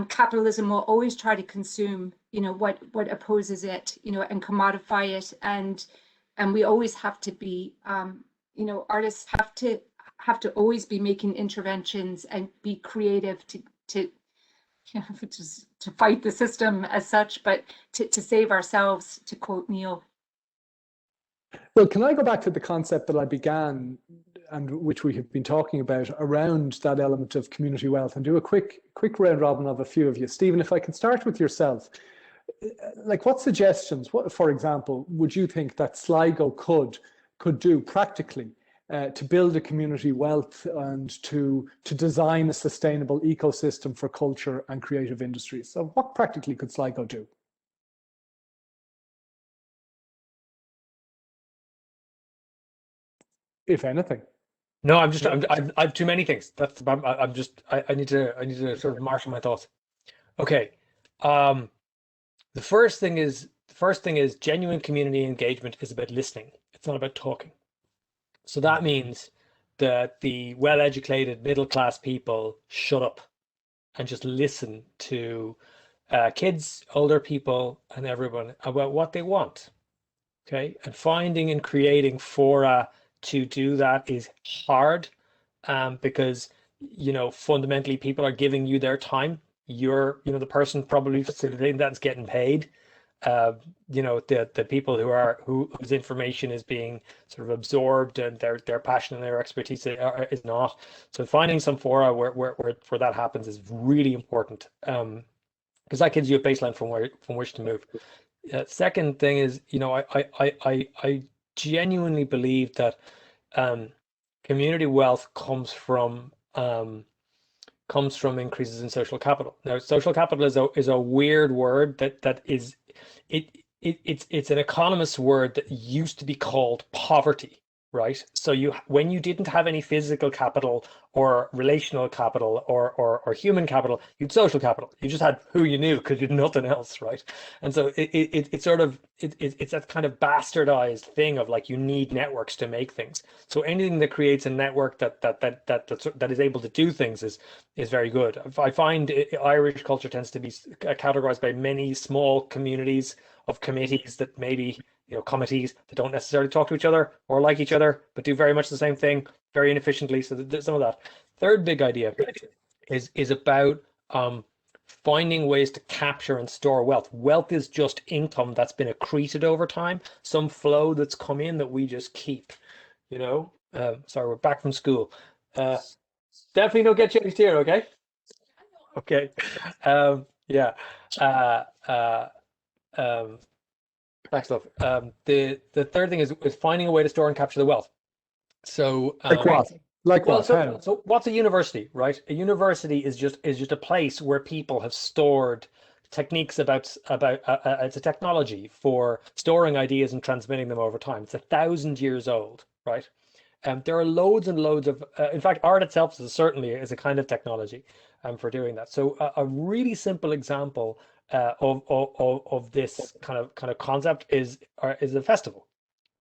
capitalism will always try to consume what opposes it, and commodify it, and we always have to be artists have to always be making interventions and be creative to fight the system as such, but to save ourselves, to quote Neil. Well, can I go back to the concept that I began, and which we have been talking about, around that element of community wealth, and do a quick round robin of a few of you. Stephen, if I can start with yourself, like, what suggestions, for example, would you think that Sligo could do practically to build a community wealth and to design a sustainable ecosystem for culture and creative industries. So what practically could Sligo do? If anything. No, I have too many things. I need to sort of marshal my thoughts. Okay. The first thing is genuine community engagement is about listening. It's not about talking. So that means that the well-educated middle-class people shut up and just listen to kids, older people, and everyone about what they want. Okay, and finding and creating fora to do that is hard, because fundamentally people are giving you their time. You're the person probably facilitating that's getting paid. The people whose information is being sort of absorbed and their passion and their expertise is not. So finding some fora where that happens is really important, because that gives you a baseline from which to move. Second thing is, I genuinely believe that community wealth comes from increases in social capital. Now, social capital is a weird word it's an economist's word that used to be called poverty, right? So when you didn't have any physical capital or relational capital or human capital, you'd social capital. You just had who you knew because you had nothing else, right? And so it's that kind of bastardized thing of like you need networks to make things. So anything that creates a network that is able to do things is very good. I find Irish culture tends to be categorized by many small communities of committees that maybe committees that don't necessarily talk to each other or like each other, but do very much the same thing very inefficiently. So there's some of that. Third big idea is about finding ways to capture and store wealth. Wealth is just income that's been accreted over time, some flow that's come in that we just keep. Sorry, we're back from school. Definitely don't get changed here, okay? Okay. Yeah. Thanks, love. The third thing is finding a way to store and capture the wealth. So like what? Like what? So what's a university, right? A university is just a place where people have stored techniques about it's a technology for storing ideas and transmitting them over time. It's 1,000 years old, right? There are loads and loads of, in fact, art itself is a kind of technology for doing that. So a really simple example of this kind of concept is a festival,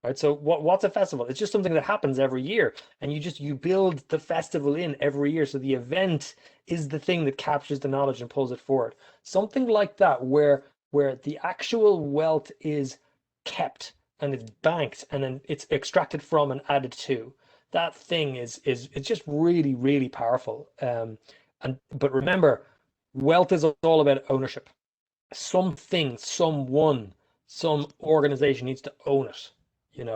right? So what's a festival? It's just something that happens every year, and you build the festival in every year. So the event is the thing that captures the knowledge and pulls it forward. Something like that, where the actual wealth is kept and it's banked and then it's extracted from and added to. That thing is just really, really powerful. But remember, wealth is all about ownership. Something, someone, some organization needs to own it, And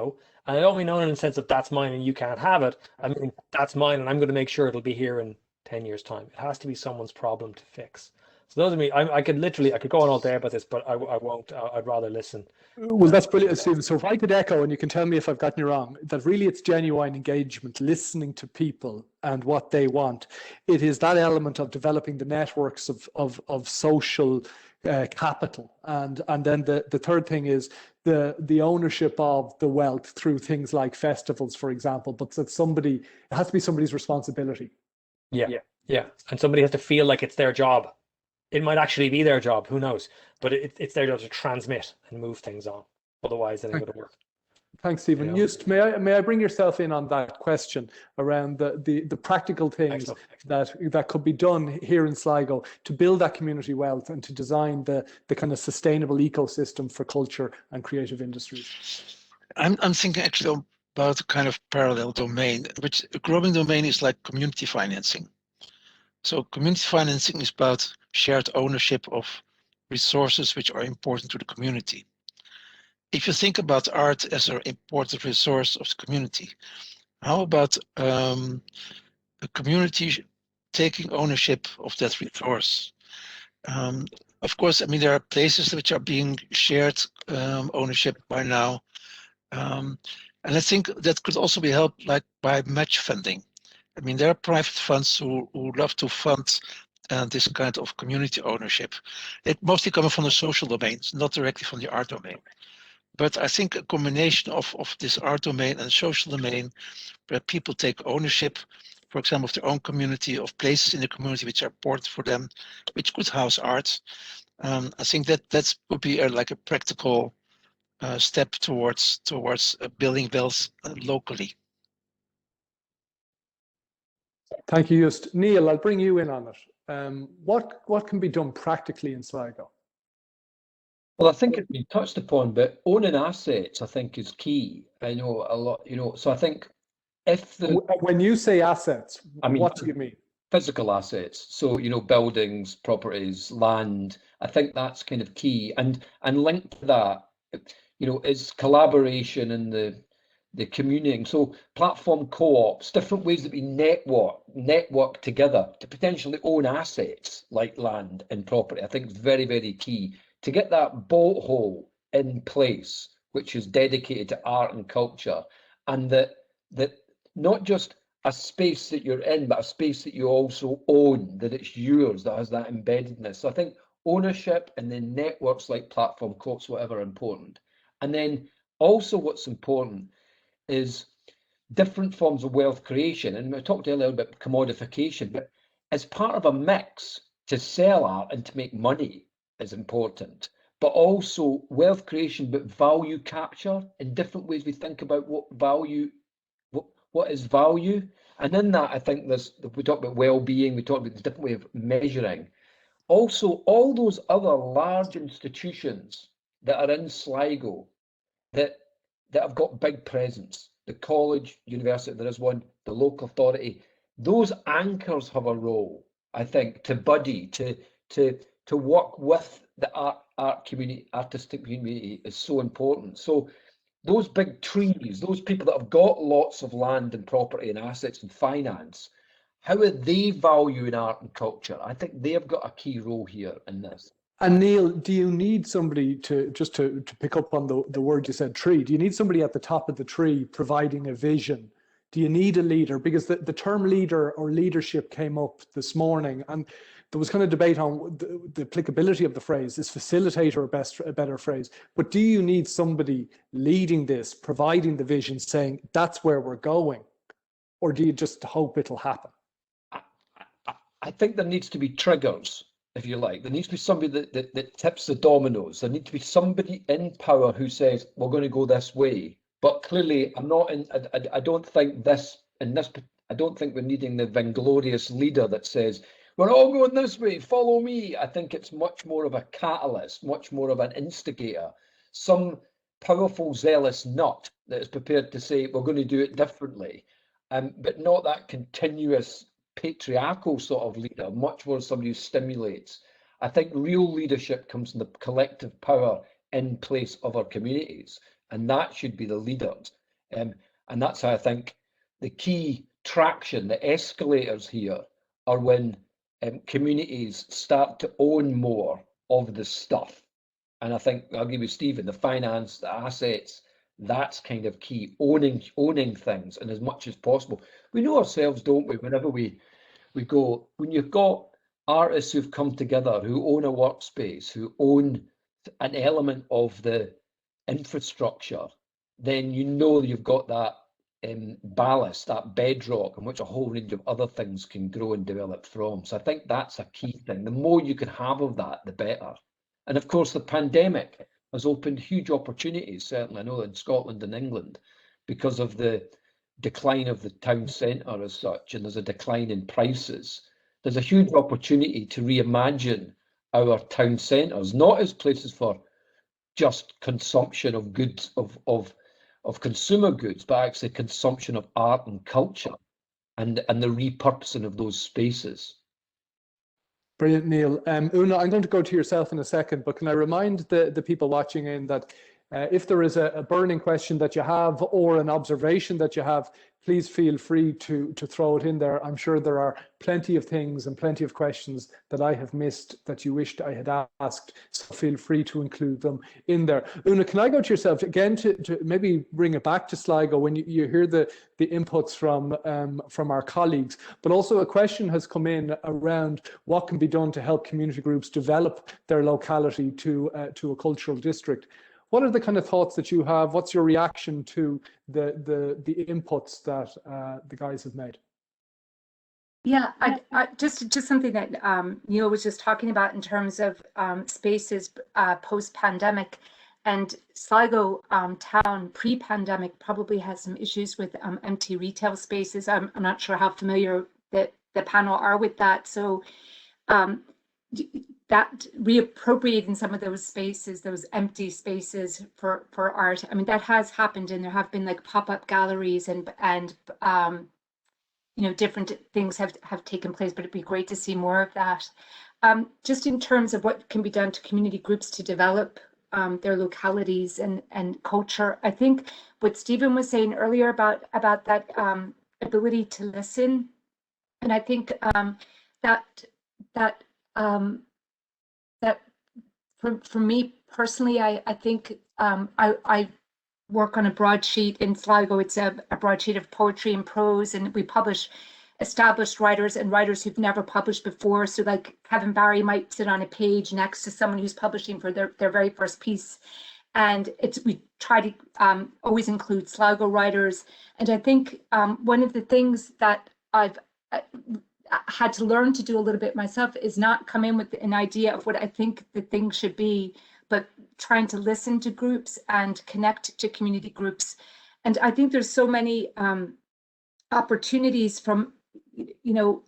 I don't mean own it in the sense of that's mine and you can't have it. I mean, that's mine and I'm going to make sure it'll be here in 10 years' time. It has to be someone's problem to fix. So those are me. I could go on all day about this, but I won't. I'd rather listen. Well, that's brilliant, Stephen. So if I could echo, and you can tell me if I've gotten you wrong, that really it's genuine engagement, listening to people and what they want. It is that element of developing the networks of social capital, and then the third thing is the ownership of the wealth through things like festivals, for example. But that it has to be somebody's responsibility. Yeah, and somebody has to feel like it's their job. It might actually be their job, who knows? But it's their job to transmit and move things on. Otherwise, it ain't going to work. Thanks, Stephen. Just may I bring yourself in on that question around the practical things that could be done here in Sligo to build that community wealth and to design the kind of sustainable ecosystem for culture and creative industries? I'm thinking actually about a kind of parallel domain, which a growing domain is like community financing. So community financing is about shared ownership of resources which are important to the community. If you think about art as an important resource of the community, how about a community taking ownership of that resource? Of course, I mean, there are places which are being shared ownership by now. And I think that could also be helped like by match funding. I mean, there are private funds who love to fund this kind of community ownership. It mostly coming from the social domains, not directly from the art domain. But I think a combination of this art domain and social domain, where people take ownership, for example, of their own community, of places in the community which are important for them, which could house art. I think that would be like a practical step towards building wealth locally. Thank you, Just. Neil, I'll bring you in on it. What can be done practically in Sligo? Well, I think it's been touched upon, but owning assets, I think, is key. I know a lot, so I think if the... When you say assets, I mean, what do you mean? Physical assets. So, buildings, properties, land, I think that's kind of key. And linked to that, is collaboration and the communing. So platform co-ops, different ways that we network together to potentially own assets like land and property, I think is very, very key to get that boat hole in place, which is dedicated to art and culture, and that not just a space that you're in, but a space that you also own, that it's yours, that has that embeddedness. So I think ownership and then networks like platform co-ops, whatever, are important. And then also what's important is different forms of wealth creation. And I talked earlier about commodification, but as part of a mix, to sell art and to make money is important, but also wealth creation, but value capture in different ways. We think about what is value. And in that, I think we talk about well-being, we talk about the different way of measuring. Also, all those other large institutions that are in Sligo that have got big presence, the college, university, there is one, the local authority, those anchors have a role, I think, to buddy, to work with the art community, artistic community is so important. So those big trees, those people that have got lots of land and property and assets and finance, how are they valuing art and culture? I think they've got a key role here in this. And Neil, do you need somebody to pick up on the word you said, tree? Do you need somebody at the top of the tree providing a vision? Do you need a leader? Because the term leader or leadership came up this morning, and there was kind of debate on the applicability of the phrase. Is facilitator a better phrase? But do you need somebody leading this, providing the vision, saying that's where we're going? Or do you just hope it'll happen? I think there needs to be triggers, if you like. There needs to be somebody that tips the dominoes. There needs to be somebody in power who says, we're going to go this way. But clearly, I don't think I don't think we're needing the vainglorious leader that says, we're all going this way, follow me. I think it's much more of a catalyst, much more of an instigator, some powerful, zealous nut that is prepared to say, we're going to do it differently, but not that continuous patriarchal sort of leader, much more somebody who stimulates. I think real leadership comes from the collective power in place of our communities, and that should be the leaders. And that's how I think the key traction, the escalators here, are when communities start to own more of the stuff. And I think I'll give you Stephen, the finance, the assets, that's kind of key, owning things, and as much as possible. We know ourselves, don't we, whenever we go, when you've got artists who've come together, who own a workspace, who own an element of the infrastructure, then you know you've got that ballast, that bedrock, on which a whole range of other things can grow and develop from. So I think that's a key thing. The more you can have of that, the better. And of course, the pandemic has opened huge opportunities, certainly I know in Scotland and England, because of the decline of the town centre as such, and there's a decline in prices. There's a huge opportunity to reimagine our town centres, not as places for just consumption of goods, of consumer goods, but actually consumption of art and culture, and the repurposing of those spaces. Brilliant, Neil. Una, I'm going to go to yourself in a second, but can I remind the people watching in that If there is a burning question that you have or an observation that you have, please feel free to throw it in there. I'm sure there are plenty of things and plenty of questions that I have missed that you wished I had asked, so feel free to include them in there. Una, can I go to yourself again to maybe bring it back to Sligo when you hear the inputs from our colleagues, but also a question has come in around what can be done to help community groups develop their locality to a cultural district. What are the kind of thoughts that you have? What's your reaction to the inputs that the guys have made? Yeah, I just something that Neil was just talking about in terms of spaces post-pandemic, and Sligo town pre-pandemic probably has some issues with empty retail spaces. I'm not sure how familiar the panel are with that. So that reappropriating some of those spaces, those empty spaces for art. I mean, that has happened, and there have been like pop-up galleries and you know, different things have taken place, but it'd be great to see more of that. Just in terms of what can be done to community groups to develop their localities and culture, I think what Stephen was saying earlier about that ability to listen, and I think that for me personally, I think I work on a broadsheet in Sligo. It's a broadsheet of poetry and prose, and we publish established writers and writers who've never published before. So like Kevin Barry might sit on a page next to someone who's publishing for their very first piece. And we try to always include Sligo writers. And I think one of the things that I've had to learn to do a little bit myself is not come in with an idea of what I think the thing should be, but trying to listen to groups and connect to community groups. And I think there's so many opportunities from, you know,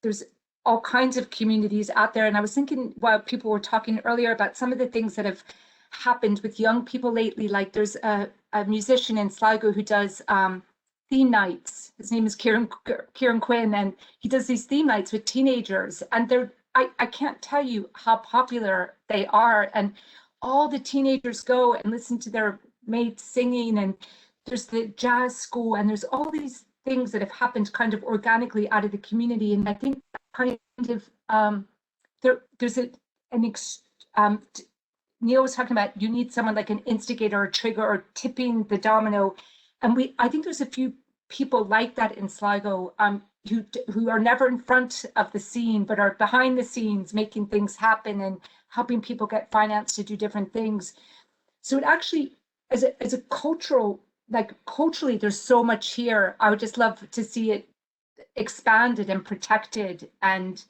there's all kinds of communities out there. And I was thinking while people were talking earlier about some of the things that have happened with young people lately, like there's a musician in Sligo who does theme nights. His name is Kieran Quinn, and he does these theme nights with teenagers, and I can't tell you how popular they are. And all the teenagers go and listen to their mates singing, and there's the jazz school, and there's all these things that have happened kind of organically out of the community. And I think kind of there's Neil was talking about, you need someone like an instigator or trigger or tipping the domino, and I think there's a few people like that in Sligo who are never in front of the scene but are behind the scenes making things happen and helping people get finance to do different things. So it actually, as a cultural, like culturally, there's so much here. I would just love to see it expanded and protected. And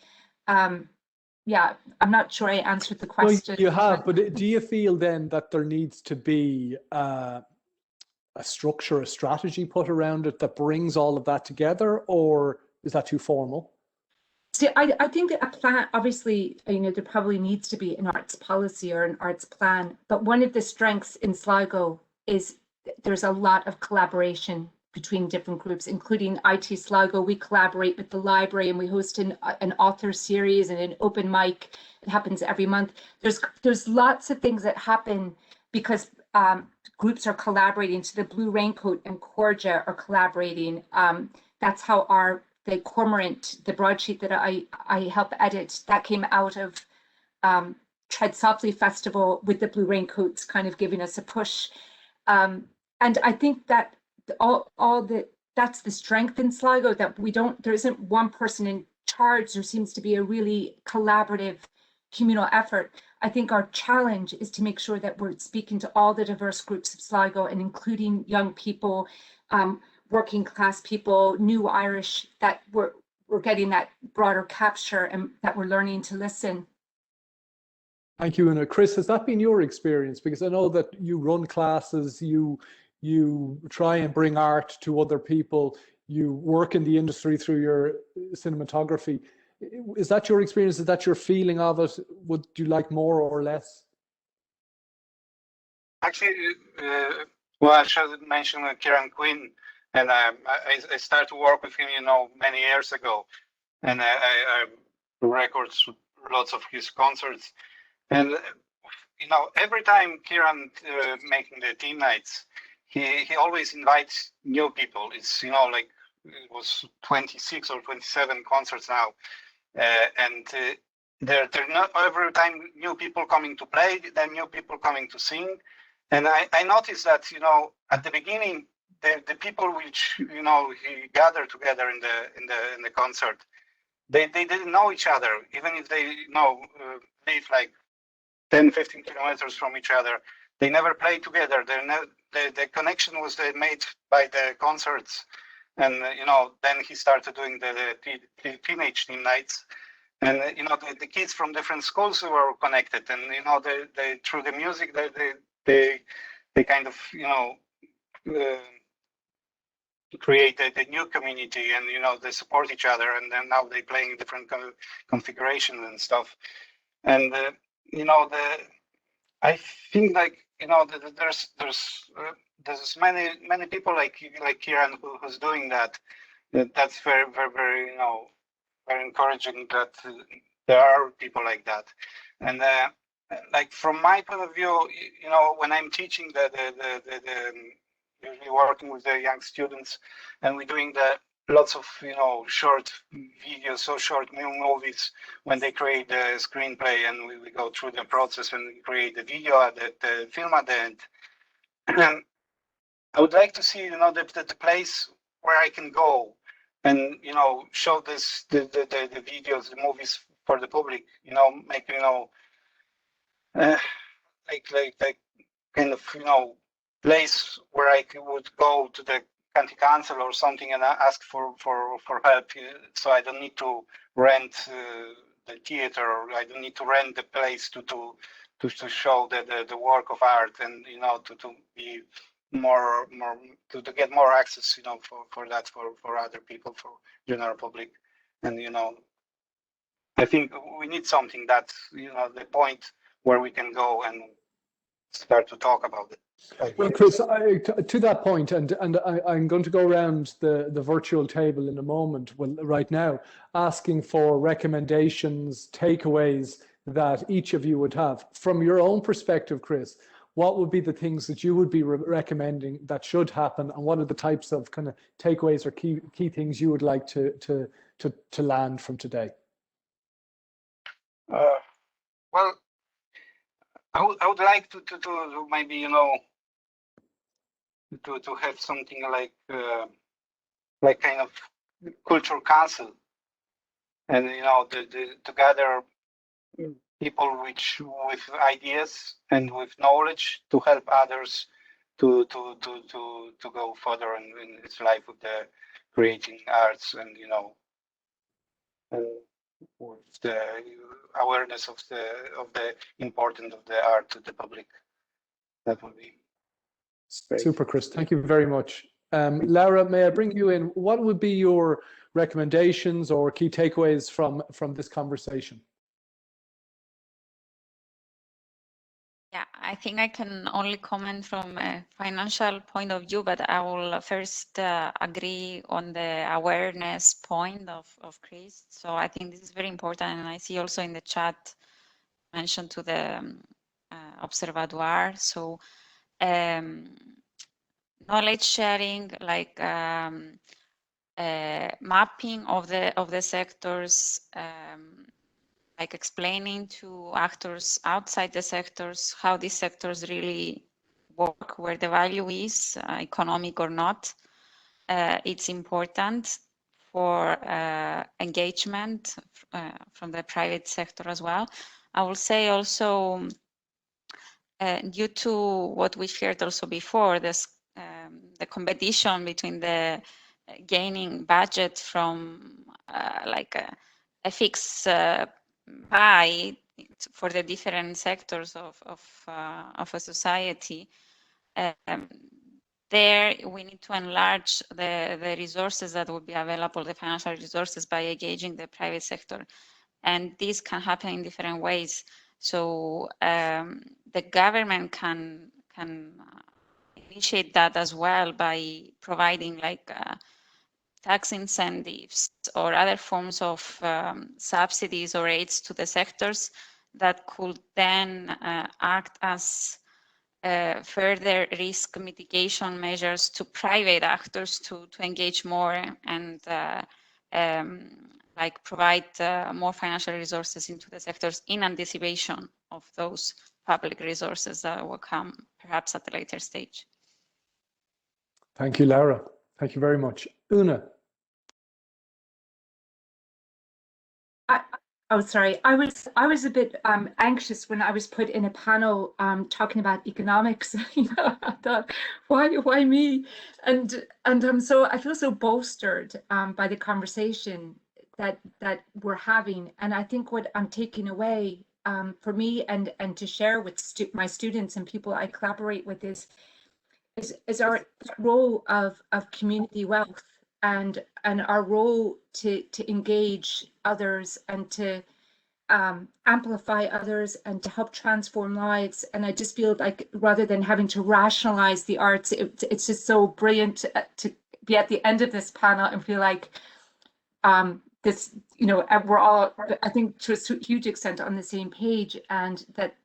yeah, I'm not sure I answered the question. No, you have, but do you feel then that there needs to be a structure, a strategy put around it that brings all of that together, or is that too formal? See, I think a plan, obviously, you know, there probably needs to be an arts policy or an arts plan, but one of the strengths in Sligo is there's a lot of collaboration between different groups, including IT Sligo. We collaborate with the library and we host an author series and an open mic. It happens every month. There's lots of things that happen because groups are collaborating. So the Blue Raincoat and Corja are collaborating. That's how the Cormorant, the broadsheet that I help edit, that came out of Tread Softly Festival with the Blue Raincoats kind of giving us a push. And I think that that's the strength in Sligo, that there isn't one person in charge. There seems to be a really collaborative communal effort. I think our challenge is to make sure that we're speaking to all the diverse groups of Sligo and including young people, working class people, new Irish, that we're getting that broader capture and that we're learning to listen. Thank you, Una. Chris, has that been your experience? Because I know that you run classes, you try and bring art to other people, you work in the industry through your cinematography. Is that your experience? Is that your feeling of it? Would you like more or less? Actually, well, I should mention Kieran Quinn, and I started to work with him, you know, many years ago, and I record lots of his concerts, and every time Kieran making the team nights, he always invites new people. It's like it was 26 or 27 concerts now, and they're not every time new people coming to play, then new people coming to sing, and I noticed that at the beginning the people which he gathered together in the concert, they didn't know each other, even if they live like 10-15 kilometers from each other. They never played together. The connection was made by the concerts, and then he started doing the teenage team nights, and the kids from different schools were connected, and they through the music they kind of create a new community, and they support each other, and then now they play in different configurations and stuff, and I think like there's many people like Kieran who's doing that. That's very very very very encouraging that there are people like that, and like from my point of view, when I'm teaching usually working with the young students, and we're doing lots of short videos, so short movies, when they create the screenplay, and we go through the process and we create the video at the film at the end. And I would like to see the place where I can go and show the videos, the movies for the public, make like kind of place where I would go to the county council or something and ask for help, so I don't need to rent the theater, or I don't need to rent the place to show the work of art, and to be more to get more access for that for other people, for general public. And I think we need something that's the point where we can go and start to talk about it. Well, Chris, to that point, and I'm going to go around the virtual table in a moment, well, right now, asking for recommendations, takeaways that each of you would have. From your own perspective, Chris, what would be the things that you would be recommending that should happen, and what are the types of kind of takeaways or key things you would like to land from today? Well, I would like to maybe to have something like kind of cultural council, and to gather people with ideas and with knowledge to help others to go further in its life with the creating arts, and and with the awareness of the importance of the art to the public. That would be great. Super, Chris. Thank you very much. Laura, may I bring you in? What would be your recommendations or key takeaways from this conversation? Yeah, I think I can only comment from a financial point of view, but I will first agree on the awareness point of Chris. So I think this is very important, and I see also in the chat mentioned to the Observatoire. So knowledge sharing, like mapping of the sectors, like explaining to actors outside the sectors how these sectors really work, where the value is, economic or not. It's important for engagement from the private sector as well. I will say also, due to what we shared also before, this the competition between the gaining budget from like a fixed pie for the different sectors of a society. There we need to enlarge the resources that would be available, the financial resources, by engaging the private sector, and this can happen in different ways. So the government can initiate that as well by providing like tax incentives or other forms of subsidies or aids to the sectors that could then act as further risk mitigation measures to private actors to engage more and like provide more financial resources into the sectors in anticipation of those public resources that will come perhaps at a later stage. Thank you, Laura. Thank you very much. Una. Sorry. I was a bit anxious when I was put in a panel talking about economics. I thought, why me? And so I feel so bolstered by the conversation that we're having. And I think what I'm taking away for me and to share with my students and people I collaborate with is our role of community wealth and our role to engage others and to amplify others and to help transform lives. And I just feel like rather than having to rationalize the arts, it's just so brilliant to be at the end of this panel and feel like this, we're all, I think, to a huge extent on the same page, and that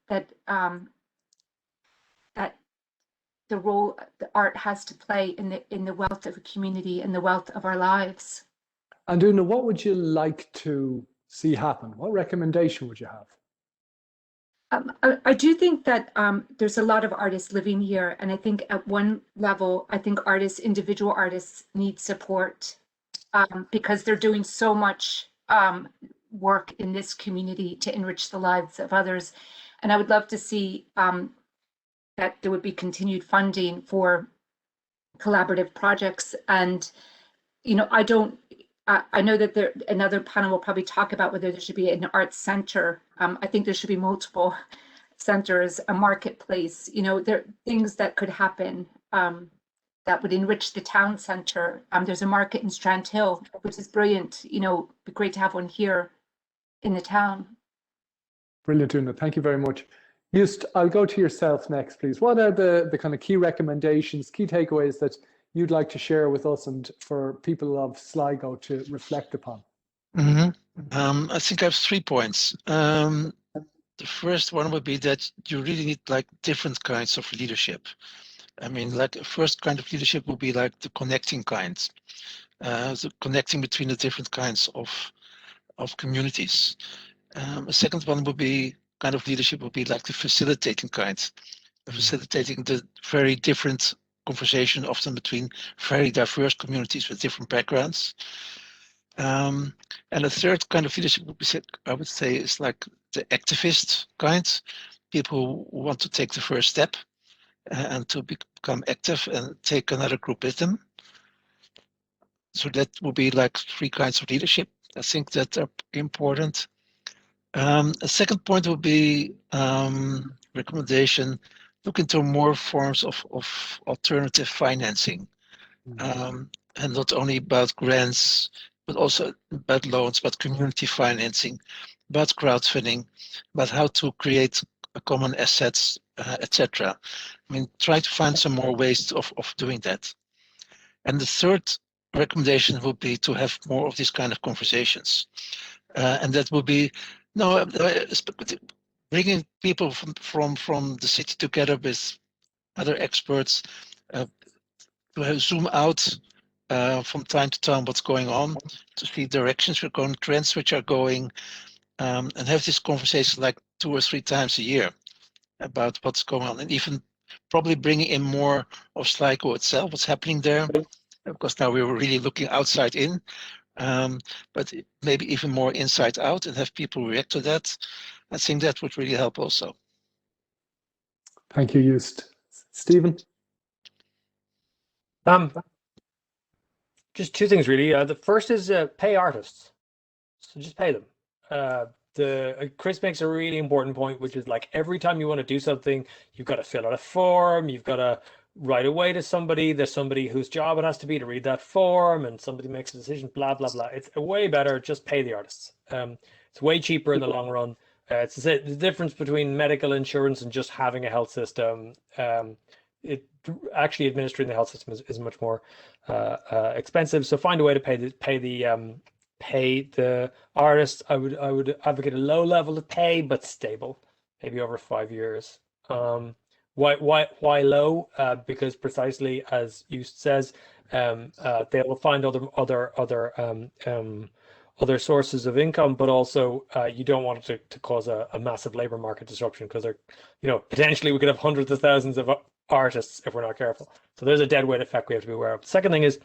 the role the art has to play in the wealth of a community and the wealth of our lives. And Una, what would you like to see happen? What recommendation would you have? I do think that there's a lot of artists living here, and I think at one level, I think individual artists need support because they're doing so much work in this community to enrich the lives of others. And I would love to see that there would be continued funding for collaborative projects. And, I know that another panel will probably talk about whether there should be an arts center. I think there should be multiple centers, a marketplace. There are things that could happen that would enrich the town center. There's a market in Strand Hill, which is brilliant. It'd be great to have one here in the town. Brilliant, Una. Thank you very much. Just, I'll go to yourself next, please. What are the kind of key recommendations, key takeaways that you'd like to share with us and for people of Sligo to reflect upon? I think I have 3 points. The first one would be that you really need like different kinds of leadership. I mean, like first kind of leadership will be like the connecting kind, so connecting between the different kinds of communities. A second one would be kind of leadership would be like the facilitating kind, facilitating the very different conversation often between very diverse communities with different backgrounds. And a third kind of leadership would be, I would say, is like the activist kind, people who want to take the first step and to become active and take another group with them. So that would be like 3 kinds of leadership. I think that are important. A second point would be recommendation, look into more forms of alternative financing. And not only about grants, but also about loans, about community financing, about crowdfunding, about how to create a common assets, etc. I mean, try to find some more ways of doing that. And the third recommendation would be to have more of these kind of conversations. And that would be, bringing people from the city together with other experts, to zoom out from time to time what's going on, to see directions we're going, trends which are going, and have this conversation like 2 or 3 times a year about what's going on, and even probably bringing in more of Sligo itself, what's happening there, because now we were really looking outside in, but maybe even more inside out and have people react to that. I think that would really help also. Thank you, Joost. Stephen? Just 2 things really. The first is pay artists. So just pay them. Chris makes a really important point, which is like every time you want to do something, you've got to fill out a form, you've got to write away to somebody, there's somebody whose job it has to be to read that form, and somebody makes a decision, blah, blah, blah. It's way better, just pay the artists. It's way cheaper in the long run. It's the difference between medical insurance and just having a health system. Actually administering the health system is much more expensive. So find a way to pay the pay the artists. I would advocate a low level of pay, but stable, maybe over 5 years. Why low? Because precisely as you says, they will find other sources of income, but also you don't want it to cause a massive labor market disruption, because they're, potentially we could have hundreds of thousands of artists if we're not careful. So there's a deadweight effect we have to be aware of. The second thing is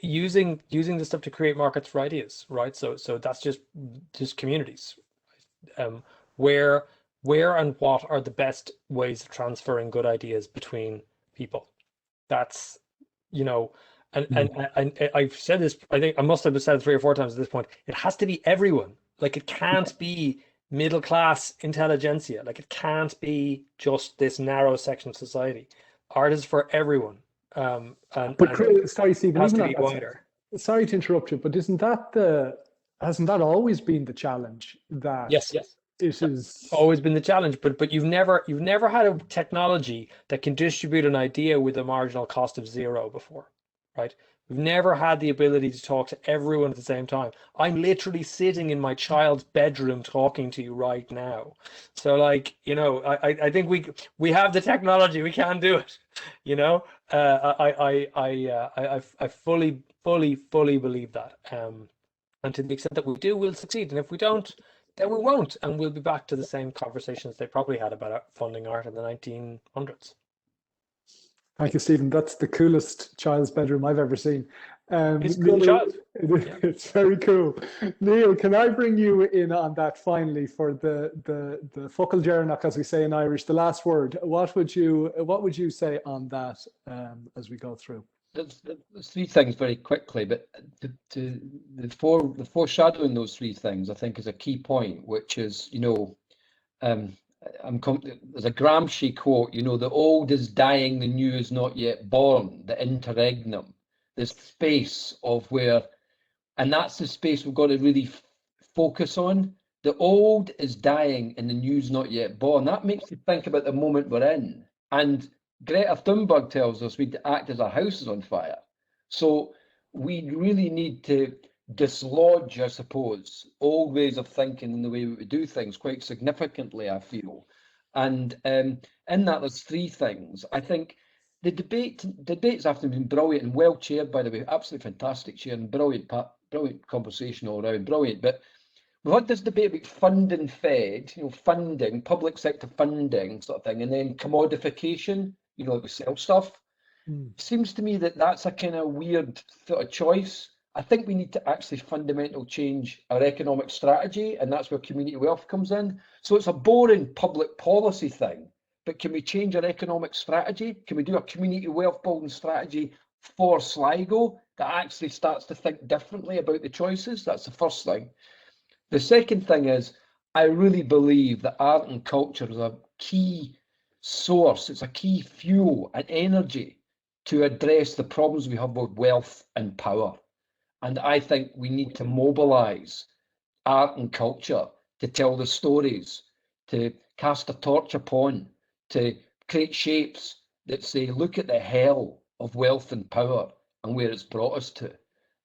using this stuff to create markets for ideas, right? So that's just communities. Where and what are the best ways of transferring good ideas between people? That's, and I've said this, I think I must have said it 3 or 4 times at this point. It has to be everyone. Like, it can't be middle class intelligentsia. Like, it can't be just this narrow section of society. Art is for everyone. Sorry, Stephen, has to be wider. Sorry to interrupt you, but hasn't that always been the challenge? That yes, it is always been the challenge, but you've never had a technology that can distribute an idea with a marginal cost of 0 before, right? We've never had the ability to talk to everyone at the same time. I'm literally sitting in my child's bedroom talking to you right now. So, like, I think we have the technology. We can do it. I fully believe that. And to the extent that we do, we'll succeed. And if we don't, then we won't. And we'll be back to the same conversations they probably had about funding art in the 1900s. Thank you, Stephen. That's the coolest child's bedroom I've ever seen. It's a cool child. It's very cool. Neil, can I bring you in on that finally for the focal jarnock, as we say in Irish, the last word? What would you say on that as we go through? There's 3 things very quickly, but the foreshadowing those 3 things, I think, is a key point, which is, there's a Gramsci quote, the old is dying, the new is not yet born, the interregnum, this space of where, and that's the space we've got to really focus on. The old is dying and the new is not yet born. That makes you think about the moment we're in. And Greta Thunberg tells us we act as our house is on fire. So we really need to dislodge, I suppose, old ways of thinking and the way we do things quite significantly, I feel. And in that, there's 3 things. I think the debates have been brilliant and well chaired, by the way, absolutely fantastic chair and brilliant conversation all around, brilliant. But we've had this debate about fund and fed, funding, public sector funding sort of thing, and then commodification, like we sell stuff. It seems to me that that's a kind of weird sort of choice. I think we need to actually fundamentally change our economic strategy, and that's where community wealth comes in. So it's a boring public policy thing, but can we change our economic strategy? Can we do a community wealth building strategy for Sligo that actually starts to think differently about the choices? That's the first thing. The second thing is, I really believe that art and culture is a key source, it's a key fuel and energy to address the problems we have with wealth and power. And I think we need to mobilise art and culture to tell the stories, to cast a torch upon, to create shapes that say, look at the hell of wealth and power and where it's brought us to.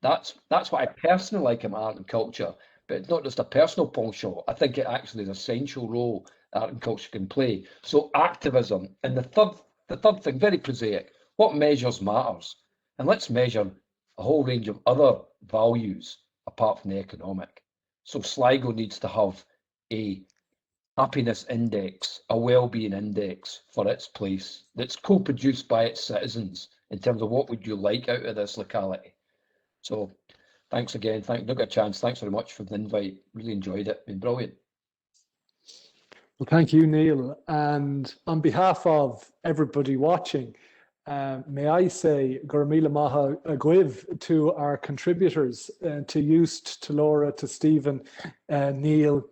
That's what I personally like in art and culture, but it's not just a personal penchant. I think it actually is an essential role art and culture can play. So activism. And the third thing, very prosaic, what measures matters? And let's measure a whole range of other values apart from the economic. So Sligo needs to have a happiness index, a well-being index for its place that's co-produced by its citizens in terms of what would you like out of this locality. So thanks again. Look at a chance. Thanks very much for the invite. Really enjoyed it. Been brilliant. Well, thank you, Neil. And on behalf of everybody watching, may I say Gurmila Maha Agwiv to our contributors, to Eust, to Laura, to Stephen, Neil,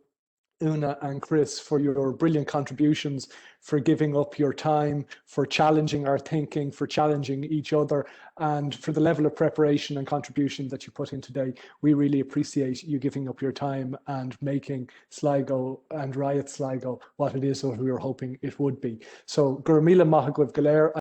Una and Chris, for your brilliant contributions, for giving up your time, for challenging our thinking, for challenging each other, and for the level of preparation and contribution that you put in today. We really appreciate you giving up your time and making Sligo and Riot Sligo what it is that we were hoping it would be. So, Gurmila Mahagwiv Galer.